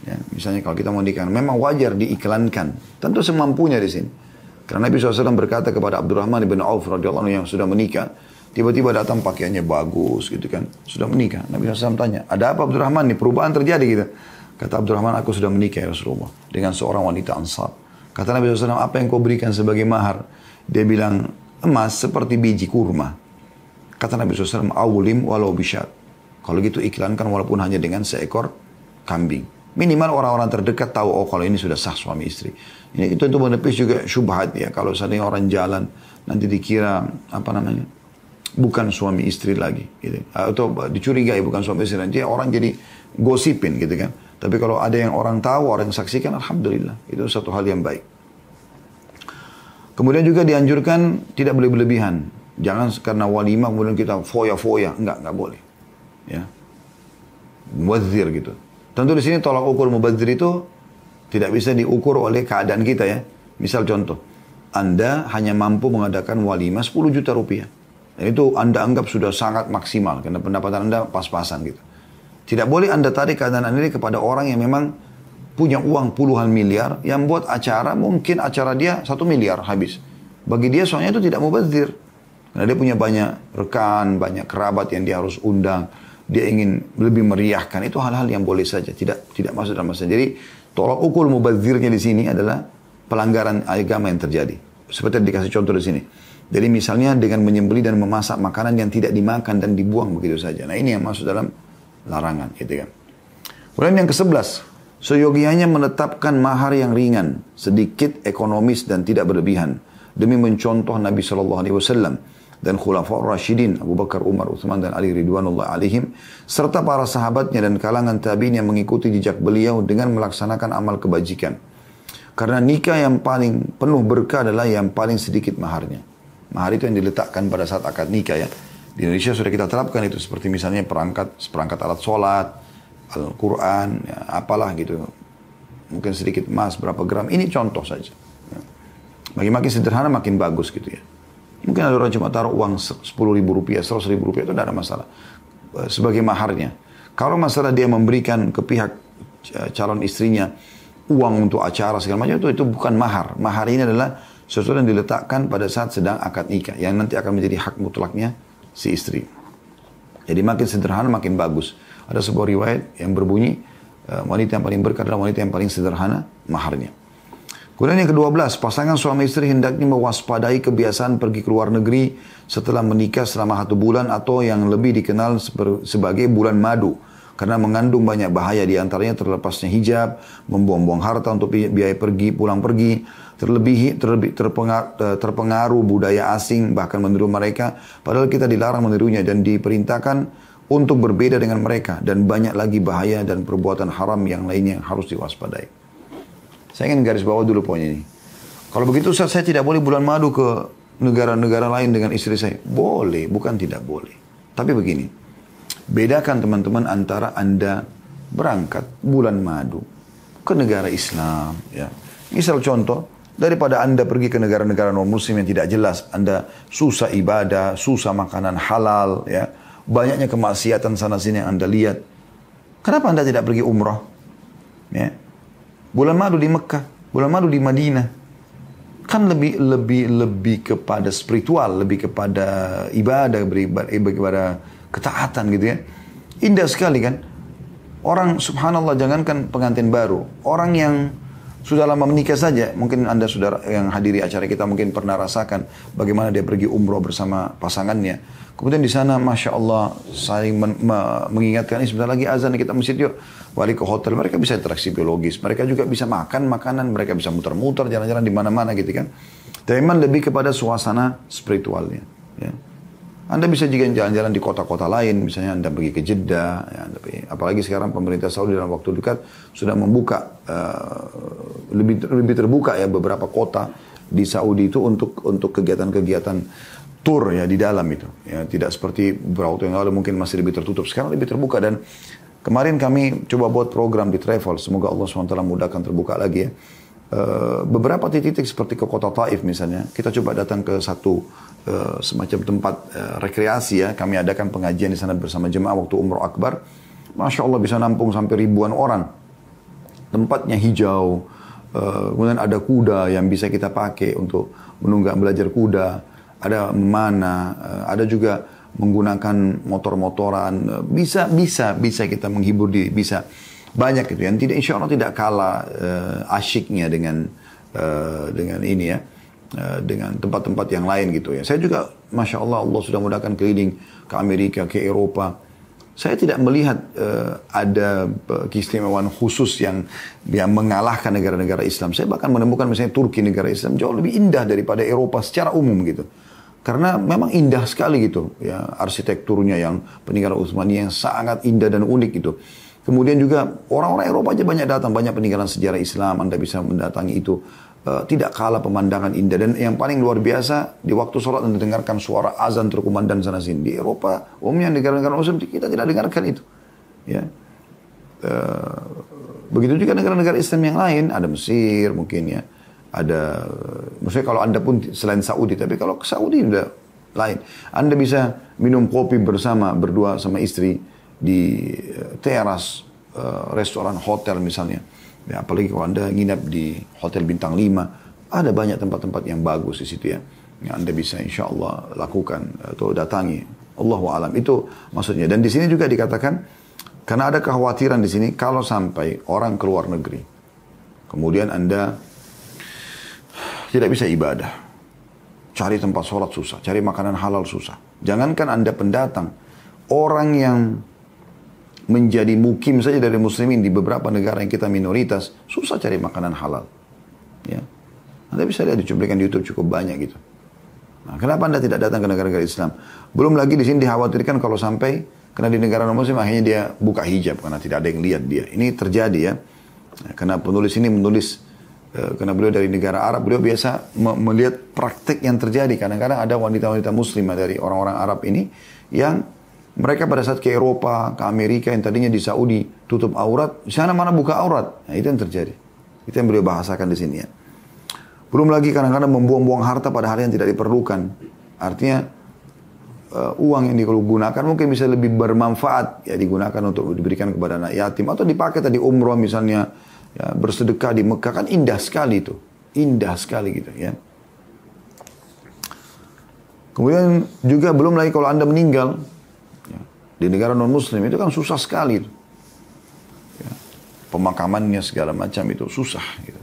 Ya. Misalnya kalau kita mau nikah, memang wajar diiklankan. Tentu semampunya di sini. Karena Nabi SAW berkata kepada Abdurrahman bin Auf radhiyallahu anhu yang sudah menikah, tiba-tiba datang pakaiannya bagus gitu kan, sudah menikah. Nabi SAW tanya, ada apa Abdurrahman nih, perubahan terjadi gitu. Kata Abdurrahman, aku sudah menikah ya Rasulullah dengan seorang wanita Ansar. Kata Nabi SAW, apa yang kau berikan sebagai mahar? Dia bilang, emas seperti biji kurma. Kata Nabi SAW, awlim walau bisyat. Kalau gitu iklankan walaupun hanya dengan seekor kambing. Minimal orang-orang terdekat tahu, oh kalau ini sudah sah suami istri. Ini itu menepis juga syubhat ya. Kalau seandainya orang jalan, nanti dikira, bukan suami istri lagi. Gitu. Atau dicurigai bukan suami istri. Nanti orang jadi gosipin gitu kan. Tapi kalau ada yang orang tahu, orang yang saksikan, alhamdulillah. Itu satu hal yang baik. Kemudian juga dianjurkan tidak boleh berlebihan. Jangan karena walimah kemudian kita foya-foya. Enggak boleh. Ya. Muadzir gitu. Tentu di sini tolak ukur mubazir itu tidak bisa diukur oleh keadaan kita ya. Misal contoh, Anda hanya mampu mengadakan walimah 10 juta rupiah. Dan itu Anda anggap sudah sangat maksimal karena pendapatan Anda pas-pasan gitu. Tidak boleh Anda tarik keadaan Anda ini kepada orang yang memang punya uang puluhan miliar, yang buat acara, mungkin acara dia 1 miliar habis. Bagi dia soalnya itu tidak mubazir. Karena dia punya banyak rekan, banyak kerabat yang dia harus undang. Dia ingin lebih meriahkan. Itu hal-hal yang boleh saja. Tidak masuk dalam masalah. Jadi tolak ukur mubazirnya di sini adalah pelanggaran agama yang terjadi. Seperti yang dikasih contoh di sini. Jadi misalnya dengan menyembelih dan memasak makanan yang tidak dimakan dan dibuang begitu saja. Nah ini yang masuk dalam larangan. Gitu kan. Kemudian yang ke-11. Seyogianya menetapkan mahar yang ringan, sedikit, ekonomis dan tidak berlebihan. Demi mencontoh Nabi SAW dan Khulafaur Rashidin, Abu Bakar, Umar, Uthman dan Ali Ridwanullah alaihim. Serta para sahabatnya dan kalangan tabi'in yang mengikuti jejak beliau dengan melaksanakan amal kebajikan. Karena nikah yang paling penuh berkah adalah yang paling sedikit maharnya. Mahar itu yang diletakkan pada saat akad nikah ya. Di Indonesia sudah kita terapkan itu. Seperti misalnya seperangkat alat sholat, Al-Quran, ya, apalah gitu. Mungkin sedikit emas, berapa gram. Ini contoh saja. Bagi makin sederhana makin bagus gitu ya. Mungkin ada orang cuma taruh uang 10.000 rupiah, 100.000 rupiah itu tidak ada masalah. Sebagai maharnya. Kalau masalah dia memberikan ke pihak calon istrinya uang untuk acara segala macam itu bukan mahar. Mahar ini adalah sesuatu yang diletakkan pada saat sedang akad nikah. Yang nanti akan menjadi hak mutlaknya si istri. Jadi makin sederhana makin bagus. Ada sebuah riwayat yang berbunyi, wanita yang paling berkah adalah wanita yang paling sederhana maharnya. Kemudian yang ke-12, pasangan suami istri hendaknya mewaspadai kebiasaan pergi ke luar negeri setelah menikah selama 1 bulan atau yang lebih dikenal sebagai bulan madu. Karena mengandung banyak bahaya, diantaranya terlepasnya hijab, membuang-buang harta untuk biaya pergi, pulang pergi, terpengaruh budaya asing, bahkan meniru mereka. Padahal kita dilarang menirunya dan diperintahkan untuk berbeda dengan mereka. Dan banyak lagi bahaya dan perbuatan haram yang lainnya yang harus diwaspadai. Saya ingin garis bawah dulu poin ini. Kalau begitu Ustaz, saya tidak boleh bulan madu ke negara-negara lain dengan istri saya. Boleh, bukan tidak boleh. Tapi begini, bedakan teman-teman antara Anda berangkat bulan madu ke negara Islam. Ya. Misal contoh, daripada Anda pergi ke negara-negara non-muslim yang tidak jelas, Anda susah ibadah, susah makanan halal, ya, banyaknya kemaksiatan sana-sini yang Anda lihat. Kenapa Anda tidak pergi umrah? Ya. Bulan madu di Mekah, bulan madu di Madinah. Kan lebih kepada spiritual, lebih kepada ibadah, kepada ketaatan gitu ya. Indah sekali kan. Orang subhanallah, jangankan pengantin baru, orang yang sudah lama menikah saja, mungkin Anda saudara yang hadiri acara kita mungkin pernah rasakan bagaimana dia pergi umroh bersama pasangannya. Kemudian di sana Masya Allah saling mengingatkan, sebentar lagi azan, kita masjid yuk. Balik ke hotel, mereka bisa interaksi biologis, mereka juga bisa makan makanan, mereka bisa muter-muter, jalan-jalan di mana-mana gitu kan. Tapi memang lebih kepada suasana spiritualnya. Ya. Anda bisa juga jalan-jalan di kota-kota lain, misalnya Anda pergi ke Jeddah, ya, apalagi sekarang pemerintah Saudi dalam waktu dekat sudah membuka, lebih terbuka ya beberapa kota di Saudi itu untuk kegiatan-kegiatan tur ya di dalam itu. Ya, tidak seperti beberapa waktu yang lalu mungkin masih lebih tertutup, sekarang lebih terbuka. Dan kemarin kami coba buat program di travel, semoga Allah SWT mudahkan terbuka lagi ya. Beberapa titik-titik seperti ke kota Taif misalnya, kita coba datang ke satu semacam tempat rekreasi ya. Kami adakan pengajian di sana bersama jemaah waktu Umroh Akbar. Masya Allah bisa nampung sampai ribuan orang. Tempatnya hijau, kemudian ada kuda yang bisa kita pakai untuk menunggang belajar kuda. Ada memanah, ada juga menggunakan motor-motoran. Bisa kita menghibur diri, bisa. Banyak itu yang tidak, insya Allah tidak kalah asyiknya dengan ini ya, dengan tempat-tempat yang lain gitu ya. Saya juga, Masya Allah, Allah sudah mudahkan keliling ke Amerika, ke Eropa. Saya tidak melihat ada keistimewaan khusus yang mengalahkan negara-negara Islam. Saya bahkan menemukan misalnya Turki, negara Islam, jauh lebih indah daripada Eropa secara umum gitu. Karena memang indah sekali gitu ya, arsitekturnya yang peninggalan Utsmani yang sangat indah dan unik gitu. Kemudian juga orang-orang Eropa aja banyak datang, banyak peninggalan sejarah Islam, Anda bisa mendatangi itu. Tidak kalah pemandangan indah. Dan yang paling luar biasa, di waktu sholat Anda dengarkan suara azan terkumandang sana sini. Di Eropa, umumnya negara-negara Muslim kita tidak dengarkan itu. Ya. Begitu juga negara-negara Islam yang lain, ada Mesir mungkin ya, ada, maksudnya kalau Anda pun selain Saudi, tapi kalau ke Saudi udah lain. Anda bisa minum kopi bersama, berdua sama istri di teras restoran hotel misalnya. Ya, apalagi kalau Anda nginap di hotel bintang 5, ada banyak tempat-tempat yang bagus di situ ya. Yang Anda bisa insya Allah lakukan atau datangi. Allahu a'lam, itu maksudnya. Dan di sini juga dikatakan, karena ada kekhawatiran di sini, kalau sampai orang keluar negeri, kemudian Anda tidak bisa ibadah, cari tempat sholat susah, cari makanan halal susah. Jangankan Anda pendatang, orang yang menjadi mukim saja dari muslimin di beberapa negara yang kita minoritas, susah cari makanan halal. Ya. Anda bisa lihat di cuplikan di YouTube cukup banyak gitu. Nah, kenapa Anda tidak datang ke negara-negara Islam? Belum lagi di sini dikhawatirkan kalau sampai, karena di negara non-muslim akhirnya dia buka hijab karena tidak ada yang lihat dia. Ini terjadi ya. Karena penulis ini menulis, karena beliau dari negara Arab, beliau biasa melihat praktik yang terjadi. Kadang-kadang ada wanita-wanita muslimah dari orang-orang Arab ini yang mereka pada saat ke Eropa, ke Amerika yang tadinya di Saudi tutup aurat, di sana mana buka aurat. Nah, itu yang terjadi. Itu yang beliau bahasakan di sini ya. Belum lagi kadang-kadang membuang-buang harta pada hal yang tidak diperlukan. Artinya uang yang digunakan mungkin bisa lebih bermanfaat ya, digunakan untuk diberikan kepada anak yatim atau dipakai tadi umroh misalnya ya, bersedekah di Mekah, kan indah sekali itu, indah sekali gitu ya. Kemudian juga belum lagi kalau Anda meninggal ya, di negara non muslim itu kan susah sekali itu ya, pemakamannya segala macam itu susah gitu.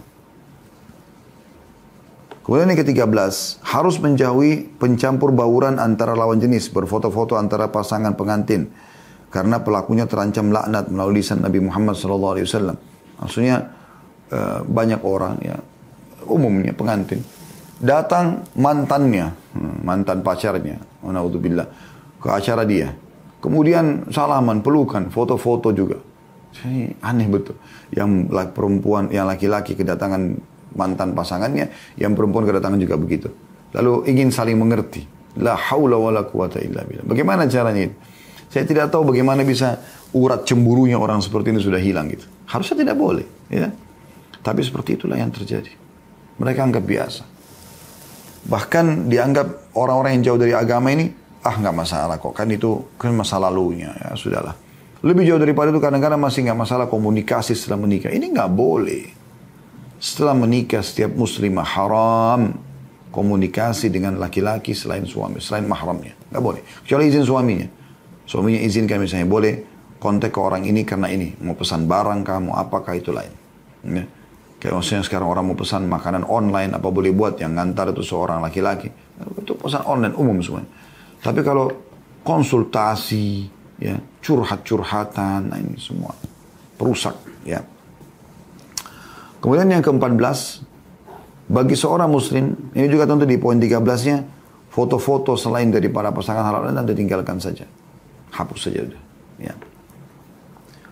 Kemudian yang ke-13, harus menjauhi pencampur bauran antara lawan jenis, berfoto-foto antara pasangan pengantin. Karena pelakunya terancam laknat melalui lisan Nabi Muhammad SAW. Maksudnya banyak orang ya, umumnya pengantin, datang mantannya, mantan pacarnya, naudzubillah, ke acara dia. Kemudian salaman, pelukan, foto-foto juga. Ini aneh betul. Yang perempuan, yang laki-laki kedatangan mantan pasangannya, yang perempuan kedatangan juga begitu. Lalu ingin saling mengerti. La haula wa la quwata illa billah. Bagaimana caranya itu? Saya tidak tahu bagaimana bisa urat cemburunya orang seperti ini sudah hilang gitu. Harusnya tidak boleh. Ya. Tapi seperti itulah yang terjadi. Mereka anggap biasa. Bahkan dianggap orang-orang yang jauh dari agama ini, nggak masalah kok. Kan itu kan masa lalunya. Ya sudahlah. Lebih jauh daripada itu kadang-kadang masih nggak masalah komunikasi setelah menikah. Ini nggak boleh. Setelah menikah setiap muslimah haram komunikasi dengan laki-laki selain suami, selain mahramnya. Nggak boleh. Kecuali izin suaminya. Suaminya izinkan misalnya, boleh kontak ke orang ini karena ini. Mau pesan barang kamu, apakah itu lain. Ya. Kayak maksudnya sekarang orang mau pesan makanan online, apa boleh buat yang ngantar itu seorang laki-laki. Itu pesan online umum semuanya. Tapi kalau konsultasi, ya, curhat-curhatan, nah ini semua perusak. Ya. Kemudian yang ke-14, bagi seorang muslim, ini juga tentu di poin 13-nya, foto-foto selain dari para pasangan halal Anda tinggalkan saja. Hapus saja udah. Ya.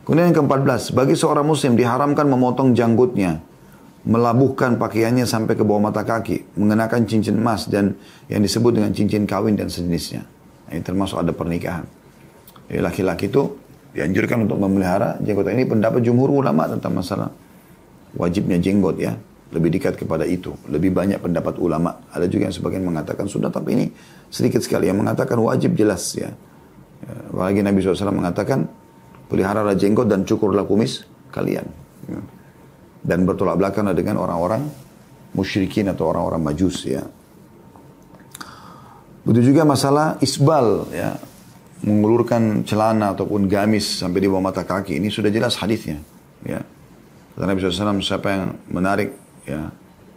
Kemudian yang ke-14, bagi seorang muslim diharamkan memotong janggutnya, melabuhkan pakaiannya sampai ke bawah mata kaki, mengenakan cincin emas dan yang disebut dengan cincin kawin dan sejenisnya. Ini termasuk ada pernikahan. Jadi laki-laki itu dianjurkan untuk memelihara jenggot. Ini pendapat jumhur ulama tentang masalah wajibnya jenggot ya, lebih dekat kepada itu. Lebih banyak pendapat ulama. Ada juga yang sebagian mengatakan sudah, tapi ini sedikit sekali yang mengatakan wajib jelas ya. Apalagi Nabi SAW mengatakan, peliharalah jenggot dan cukurlah kumis kalian. Ya. Dan bertolak belakang dengan orang-orang musyrikin atau orang-orang majus ya. Begitu juga masalah isbal ya, mengulurkan celana ataupun gamis sampai di bawah mata kaki. Ini sudah jelas hadisnya ya. Karena Nabi SAW, siapa yang menarik ya,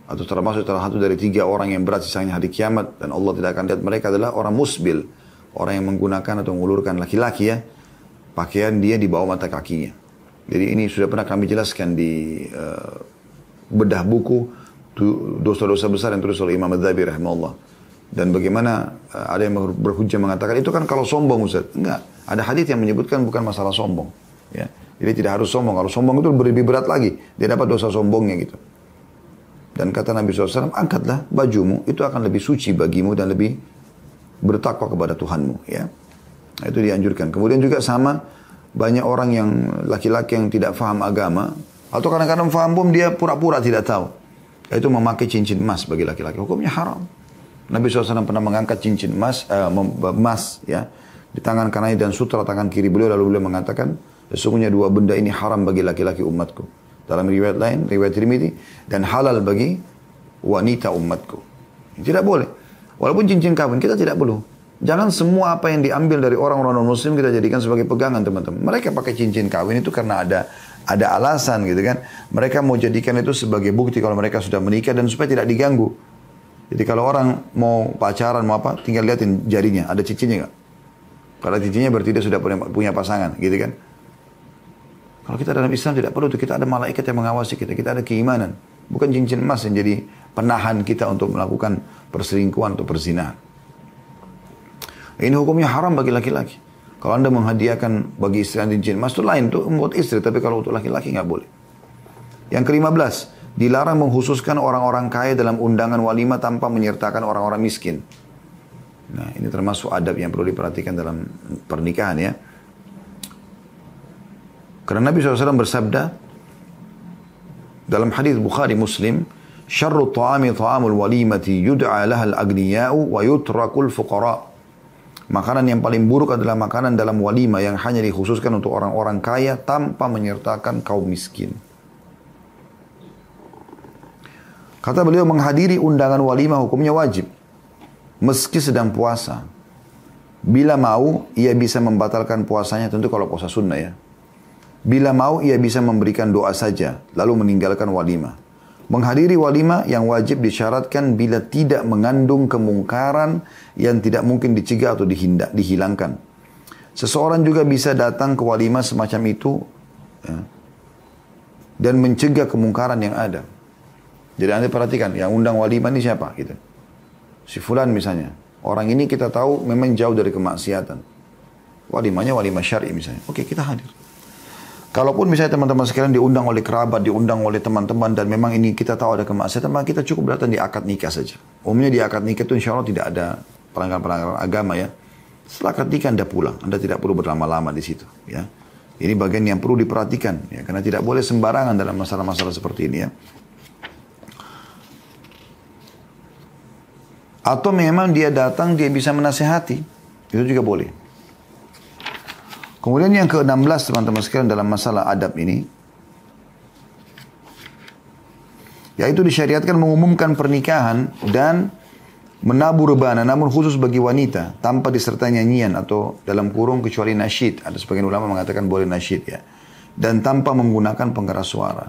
atau termasuk salah satu dari 3 orang yang berat sisanya hari kiamat dan Allah tidak akan lihat mereka adalah orang musbil, orang yang menggunakan atau mengulurkan laki-laki ya, pakaian dia di bawah mata kakinya. Jadi ini sudah pernah kami jelaskan di bedah buku dosa-dosa besar yang tulis oleh Imam Adz-Dzahabi rahimahullah. Dan bagaimana ada yang berhujjah mengatakan itu kan kalau sombong Ustaz. Enggak, ada hadis yang menyebutkan bukan masalah sombong ya. Jadi tidak harus sombong. Kalau sombong itu lebih berat lagi. Dia dapat dosa sombongnya gitu. Dan kata Nabi SAW, angkatlah bajumu. Itu akan lebih suci bagimu dan lebih bertakwa kepada Tuhanmu. Ya. Nah, itu dianjurkan. Kemudian juga sama banyak orang yang laki-laki yang tidak faham agama, atau kadang-kadang faham pun dia pura-pura tidak tahu. Itu memakai cincin emas bagi laki-laki. Hukumnya haram. Nabi SAW pernah mengangkat cincin emas, emas ya, di tangan kanannya dan sutra tangan kiri beliau, lalu beliau mengatakan, sesungguhnya dua benda ini haram bagi laki-laki umatku. Dalam riwayat lain, riwayat Tirmidzi, dan halal bagi wanita umatku. Tidak boleh. Walaupun cincin kawin, kita tidak perlu. Jangan semua apa yang diambil dari orang-orang non-muslim kita jadikan sebagai pegangan, teman-teman. Mereka pakai cincin kawin itu karena ada alasan gitu kan. Mereka mau jadikan itu sebagai bukti kalau mereka sudah menikah dan supaya tidak diganggu. Jadi kalau orang mau pacaran, mau apa, tinggal lihatin jarinya, ada cincinnya nggak? Kalau cincinnya berarti dia sudah punya pasangan, gitu kan? Kalau kita dalam Islam tidak perlu itu, kita ada malaikat yang mengawasi kita, kita ada keimanan. Bukan cincin emas yang jadi penahan kita untuk melakukan perselingkuhan atau perzinahan. Ini hukumnya haram bagi laki-laki. Kalau Anda menghadiahkan bagi istri cincin emas itu lain, itu buat istri, tapi kalau untuk laki-laki nggak boleh. Yang ke-15, dilarang mengkhususkan orang-orang kaya dalam undangan walimah tanpa menyertakan orang-orang miskin. Nah, ini termasuk adab yang perlu diperhatikan dalam pernikahan ya. Karena Nabi SAW bersabda dalam hadis Bukhari Muslim, "Syarru ta'ami ta'amul walimati yud'a lahal agniya'u wa yutrakul fuqara." Makanan yang paling buruk adalah makanan dalam walimah yang hanya dikhususkan untuk orang-orang kaya tanpa menyertakan kaum miskin. Kata beliau, menghadiri undangan walimah hukumnya wajib, meski sedang puasa. Bila mau, ia bisa membatalkan puasanya, tentu kalau puasa sunnah ya. Bila mau, ia bisa memberikan doa saja, lalu meninggalkan walimah. Menghadiri walimah yang wajib disyaratkan bila tidak mengandung kemungkaran yang tidak mungkin dicegah atau dihilangkan. Seseorang juga bisa datang ke walimah semacam itu ya, dan mencegah kemungkaran yang ada. Jadi Anda perhatikan, yang undang walimah ini siapa? Gitu. Si fulan misalnya. Orang ini kita tahu memang jauh dari kemaksiatan. Walimahnya walimah syar'i misalnya. Oke, kita hadir. Kalaupun misalnya teman-teman sekalian diundang oleh kerabat, diundang oleh teman-teman, dan memang ini kita tahu ada kemaksiatan, maka kita cukup datang di akad nikah saja. Umumnya di akad nikah itu insya Allah tidak ada pelanggaran-pelanggaran agama ya. Setelah akad nikah Anda pulang, Anda tidak perlu berlama-lama di situ. Ya. Ini bagian yang perlu diperhatikan, ya, karena tidak boleh sembarangan dalam masalah-masalah seperti ini ya. Atau memang dia datang, dia bisa menasehati. Itu juga boleh. Kemudian yang ke-16 teman-teman sekalian dalam masalah adab ini, yaitu disyariatkan mengumumkan pernikahan dan menabur rebana, namun khusus bagi wanita, tanpa disertai nyanyian atau dalam kurung kecuali nasyid. Ada sebagian ulama mengatakan boleh nasyid ya. Dan tanpa menggunakan pengeras suara.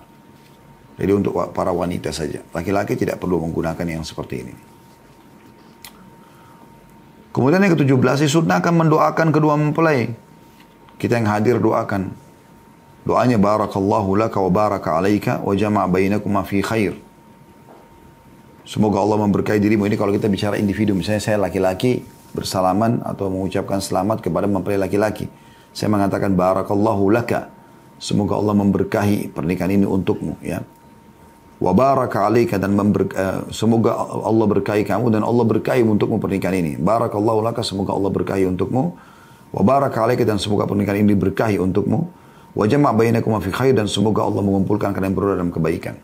Jadi untuk para wanita saja. Laki-laki tidak perlu menggunakan yang seperti ini. Kemudian yang ke-17, disunnahkan mendoakan kedua mempelai. Kita yang hadir doakan. Doanya barakallahu laka wa baraka alaika wa jama' bainakuma fi khair. Semoga Allah memberkahi dirimu. Ini kalau kita bicara individu. Misalnya saya laki-laki bersalaman atau mengucapkan selamat kepada mempelai laki-laki. Saya mengatakan barakallahu laka. Semoga Allah memberkahi pernikahan ini untukmu ya. Wa baraka alaika, dan semoga Allah berkahi kamu dan Allah berkahi untukmu pernikahan ini. Barakallahu laka, semoga Allah berkahi untukmu. Wa baraka alaika, dan semoga pernikahan ini berkahi untukmu. Wa jama' bainakuma fi khair, dan semoga Allah mengumpulkan kalian berdua dalam kebaikan.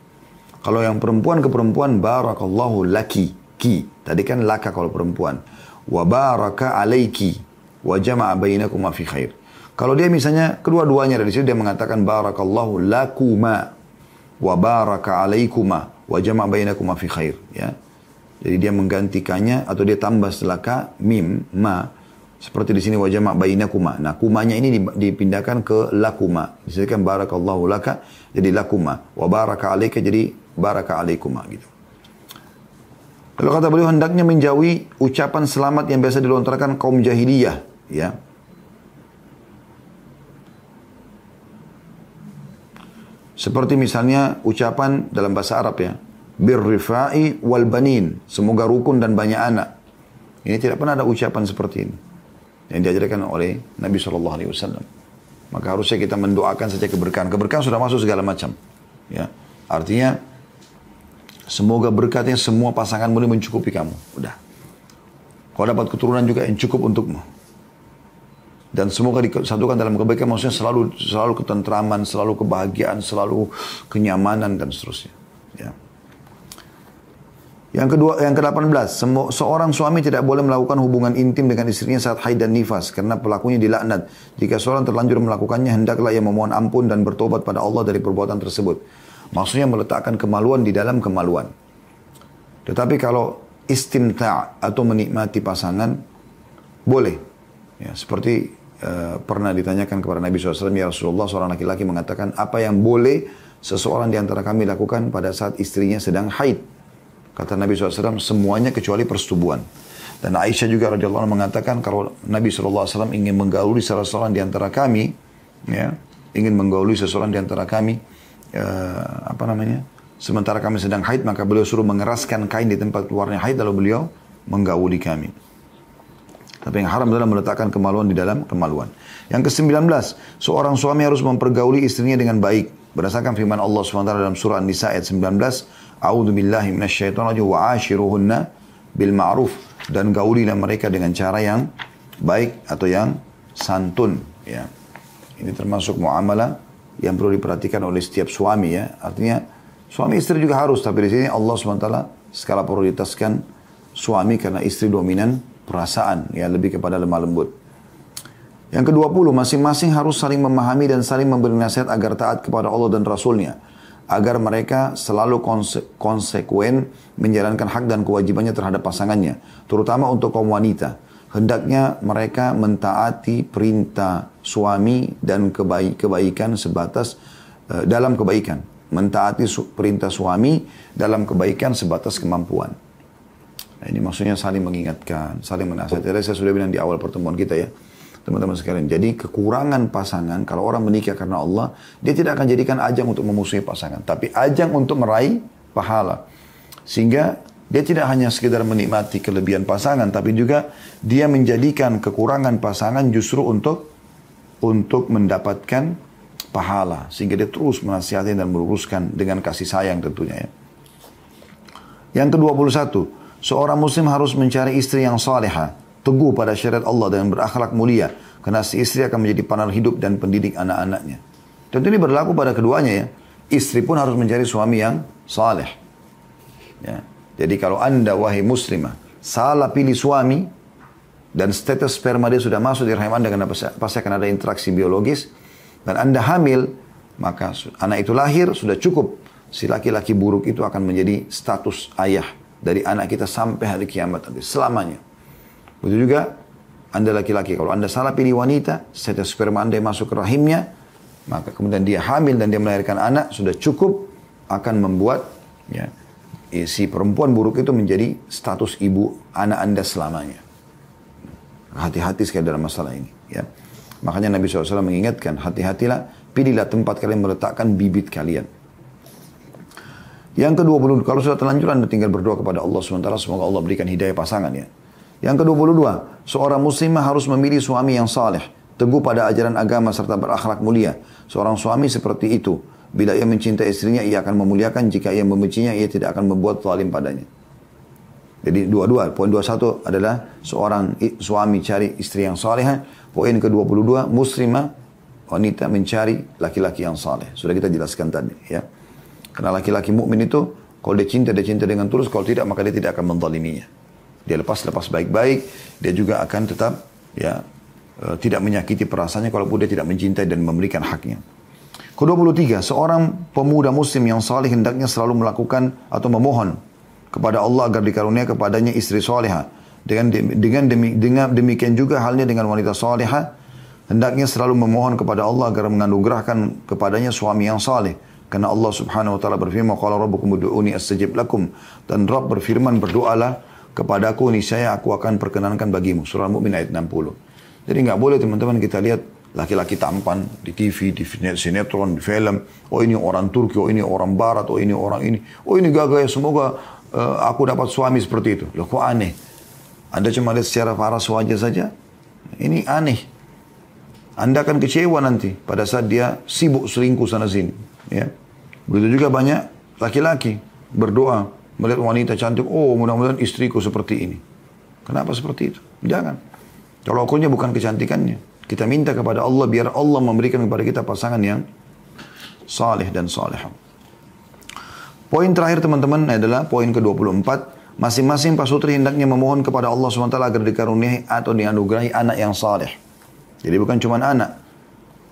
Kalau yang perempuan ke perempuan, barakallahu laki, ki. Tadi kan laka kalau perempuan. Wa baraka alaiki, wa jama' bainakuma fi khair. Kalau dia misalnya kedua-duanya dari situ dia mengatakan barakallahu lakuma wa baraka alaikuma wa jama' bainakuma fi khair ya. Jadi dia menggantikannya atau dia tambah setelah ka mim ma, seperti di sini wa jama' bainakuma. Nah, kumanya ini dipindahkan ke lakuma. Disebutkan barakallahu laka jadi lakuma, wa baraka alaika jadi baraka alaikuma gitu. Lalu kata beliau, hendaknya menjauhi ucapan selamat yang biasa dilontarkan kaum jahiliyah ya. Seperti misalnya ucapan dalam bahasa Arab ya, birrifa'i wal banin, semoga rukun dan banyak anak. Ini tidak pernah ada ucapan seperti ini yang diajarkan oleh Nabi SAW. Maka harusnya kita mendoakan saja keberkahan. Keberkahan sudah masuk segala macam. Ya, artinya semoga berkatnya semua pasanganmu ini mencukupi kamu. Udah. Kau dapat keturunan juga yang cukup untukmu. dan semoga disatukan dalam kebaikan, maksudnya selalu ketentraman, selalu kebahagiaan, selalu kenyamanan dan seterusnya. Ya. Yang ke-18, seorang suami tidak boleh melakukan hubungan intim dengan istrinya saat haid dan nifas karena pelakunya dilaknat. Jika seorang terlanjur melakukannya, hendaklah ia memohon ampun dan bertobat pada Allah dari perbuatan tersebut. Maksudnya meletakkan kemaluan di dalam kemaluan. Tetapi kalau istimta' atau menikmati pasangan, boleh. Ya, seperti pernah ditanyakan kepada Nabi SAW, ya Rasulullah, seorang laki-laki mengatakan, apa yang boleh seseorang di antara kami lakukan pada saat istrinya sedang haid? Kata Nabi SAW, semuanya kecuali persetubuhan. Dan Aisyah juga radhiyallahu anha mengatakan, kalau Nabi SAW ingin menggauli seseorang di antara kami, ya, ingin menggauli seseorang di antara kami, sementara kami sedang haid, maka beliau suruh mengeraskan kain di tempat keluarnya haid, lalu beliau menggauli kami. Tapi yang haram adalah meletakkan kemaluan di dalam kemaluan. Yang ke-19, seorang suami harus mempergauli istrinya dengan baik. Berdasarkan firman Allah SWT dalam surah An-Nisa ayat 19, A'udzu billahi minasyaitonir rajim wa 'ashiruhunna bil ma'ruf, dan gaulilah mereka dengan cara yang baik atau yang santun, ya. Ini termasuk muamalah yang perlu diperhatikan oleh setiap suami, ya. Artinya suami istri juga harus, tapi di sini Allah SWT skala prioritaskan suami karena istri dominan perasaan, ya, lebih kepada lemah lembut. Yang ke-20, masing-masing harus saling memahami dan saling memberi nasihat agar taat kepada Allah dan Rasulnya, agar mereka selalu konsekuen menjalankan hak dan kewajibannya terhadap pasangannya, terutama untuk kaum wanita. Hendaknya mereka mentaati perintah suami dan kebaikan sebatas dalam kebaikan. Mentaati perintah suami dalam kebaikan sebatas kemampuan. Nah, ini maksudnya saling mengingatkan, saling menasihati. Tadi saya sudah bilang di awal pertemuan kita, ya, teman-teman sekalian. Jadi kekurangan pasangan, kalau orang menikah karena Allah, dia tidak akan jadikan ajang untuk memusuhi pasangan, tapi ajang untuk meraih pahala. Sehingga dia tidak hanya sekedar menikmati kelebihan pasangan, tapi juga dia menjadikan kekurangan pasangan justru untuk mendapatkan pahala. Sehingga dia terus menasihati dan meluruskan dengan kasih sayang tentunya, ya. Yang ke-21, seorang muslim harus mencari istri yang salihah, teguh pada syariat Allah dan berakhlak mulia, karena si istri akan menjadi panel hidup dan pendidik anak-anaknya. Tentu ini berlaku pada keduanya, ya. Istri pun harus mencari suami yang saleh. Ya. Jadi kalau anda, wahai muslimah, salah pilih suami dan status sperma dia sudah masuk di rahim anda karena pasti akan ada interaksi biologis, dan anda hamil, maka anak itu lahir sudah cukup. Si laki-laki buruk itu akan menjadi status ayah dari anak kita sampai hari kiamat nanti, selamanya. Begitu juga anda laki-laki, kalau anda salah pilih wanita, status sperma anda yang masuk ke rahimnya, maka kemudian dia hamil dan dia melahirkan anak, sudah cukup akan membuat, ya, si perempuan buruk itu menjadi status ibu anak anda selamanya. Hati-hati sekali dalam masalah ini, ya. Makanya Nabi SAW mengingatkan, hati-hatilah, pilihlah tempat kalian meletakkan bibit kalian. Yang ke-22, kalau sudah terlanjur anda tinggal berdoa kepada Allah SWT, semoga Allah berikan hidayah pasangan, ya. Yang ke-22, seorang muslimah harus memilih suami yang saleh, teguh pada ajaran agama serta berakhlak mulia. Seorang suami seperti itu, bila ia mencintai istrinya, ia akan memuliakan. Jika ia membencinya, ia tidak akan membuat zalim padanya. Jadi dua-dua, poin 21 adalah seorang suami cari istri yang saleh. Poin ke-22, muslimah, wanita mencari laki-laki yang saleh. Sudah kita jelaskan tadi, ya. Karena laki-laki mukmin itu, kalau dia cinta dengan tulus, kalau tidak, maka dia tidak akan menzaliminya. Dia lepas baik-baik, dia juga akan tetap, ya, tidak menyakiti perasaannya kalaupun dia tidak mencintai dan memberikan haknya. Ke-23, seorang pemuda muslim yang saleh hendaknya selalu melakukan atau memohon kepada Allah agar dikarunia kepadanya istri salihah. Dengan demikian juga halnya dengan wanita salihah, hendaknya selalu memohon kepada Allah agar menganugerahkan kepadanya suami yang saleh. Karena Allah Subhanahu wa taala berfirman, qala rabbukum ud'uni astajib lakum, dan Rabb berfirman, berdoalah kepadaku, niscaya aku akan perkenankan bagimu. Surah Al-Mu'min ayat 60. Jadi enggak boleh teman-teman kita lihat laki-laki tampan di TV, di sinetron, di film. Oh ini orang Turki, oh ini orang Barat, oh ini orang ini. Oh ini gagah ya, semoga aku dapat suami seperti itu. Loh kok aneh? Anda cuma lihat secara paras wajah saja? Ini aneh. Anda akan kecewa nanti pada saat dia sibuk selingkuh sana sini. Ya. Begitu juga banyak laki-laki berdoa melihat wanita cantik, oh mudah-mudahan istriku seperti ini. Kenapa seperti itu? Jangan. Kalau ukurnya bukan kecantikannya, Kita minta kepada Allah biar Allah memberikan kepada kita pasangan yang saleh dan salihah. Poin terakhir teman-teman adalah poin ke-24. Masing-masing pasutri hendaknya memohon kepada Allah SWT agar dikaruniai atau dianugerahi anak yang saleh. Jadi bukan cuma anak.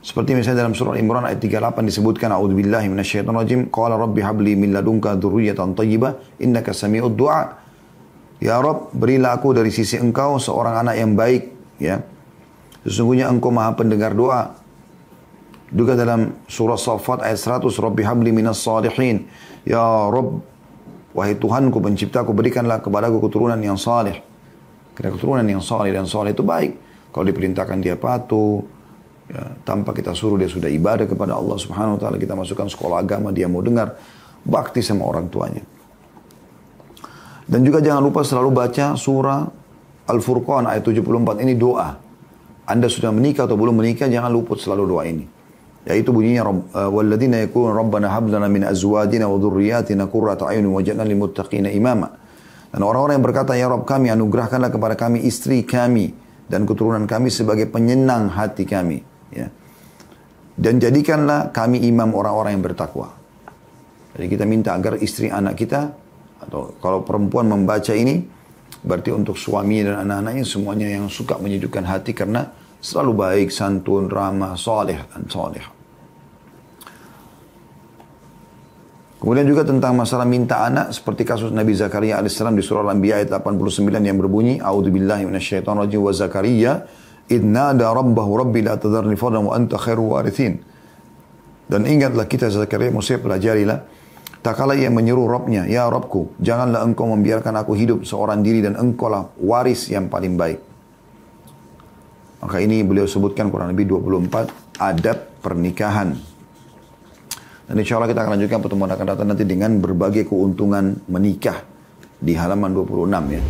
Seperti misalnya dalam surah Imran ayat 38 disebutkan, A'udzubillahi minasyaitonirrajim, qala rabbi habli min ladunka dzurriyyatan thayyibah innaka sami'ud du'a. Ya Rabb, berilah aku dari sisi engkau seorang anak yang baik, ya. Sesungguhnya engkau maha pendengar doa. Juga dalam surah Saffat ayat 100, Rabbi habli minas salihin. Ya Rabb, wahai Tuhanku penciptaku, berikanlah kepadaku keturunan yang saleh. Karena keturunan yang saleh dan saleh itu baik. Kalau diperintahkan dia patuh, ya, tanpa kita suruh dia sudah ibadah kepada Allah Subhanahu wa taala, kita masukkan sekolah agama, dia mau dengar, bakti sama orang tuanya. Dan juga jangan lupa selalu baca surah Al-Furqan ayat 74, ini doa. Anda sudah menikah atau belum menikah, jangan luput selalu doa ini. Yaitu bunyinya, walladzina yaquluna rabbana hab lana min azwajina wa dhurriyyatina qurrata a'yunin waj'alna lil muttaqina imama. Dan orang-orang yang berkata, ya Rabb kami, anugerahkanlah kepada kami istri kami dan keturunan kami sebagai penyenang hati kami, ya. Dan jadikanlah kami imam orang-orang yang bertakwa. Jadi kita minta agar istri anak kita, atau kalau perempuan membaca ini, berarti untuk suami dan anak-anaknya semuanya yang suka menyejukkan hati karena selalu baik, santun, ramah, saleh dan saleh. Kemudian juga tentang masalah minta anak, seperti kasus Nabi Zakaria alaihissalam di surah Al-Anbiya ayat 89 yang berbunyi, A'udzubillahi minasyaitonirrajim wa Zakaria idh nada rabbahu rabbi la tadharni fardan wa anta khairul warithin. Dan ingatlah kita Zakaria, mesti pelajarilah. Tak kala ia menyeru Rabbnya, ya Rabbku, janganlah engkau membiarkan aku hidup seorang diri dan engkau lah waris yang paling baik. Maka ini beliau sebutkan kurang lebih 24 adab pernikahan. Dan insya Allah kita akan lanjutkan pertemuan akan datang nanti dengan berbagai keuntungan menikah di halaman 26 ya.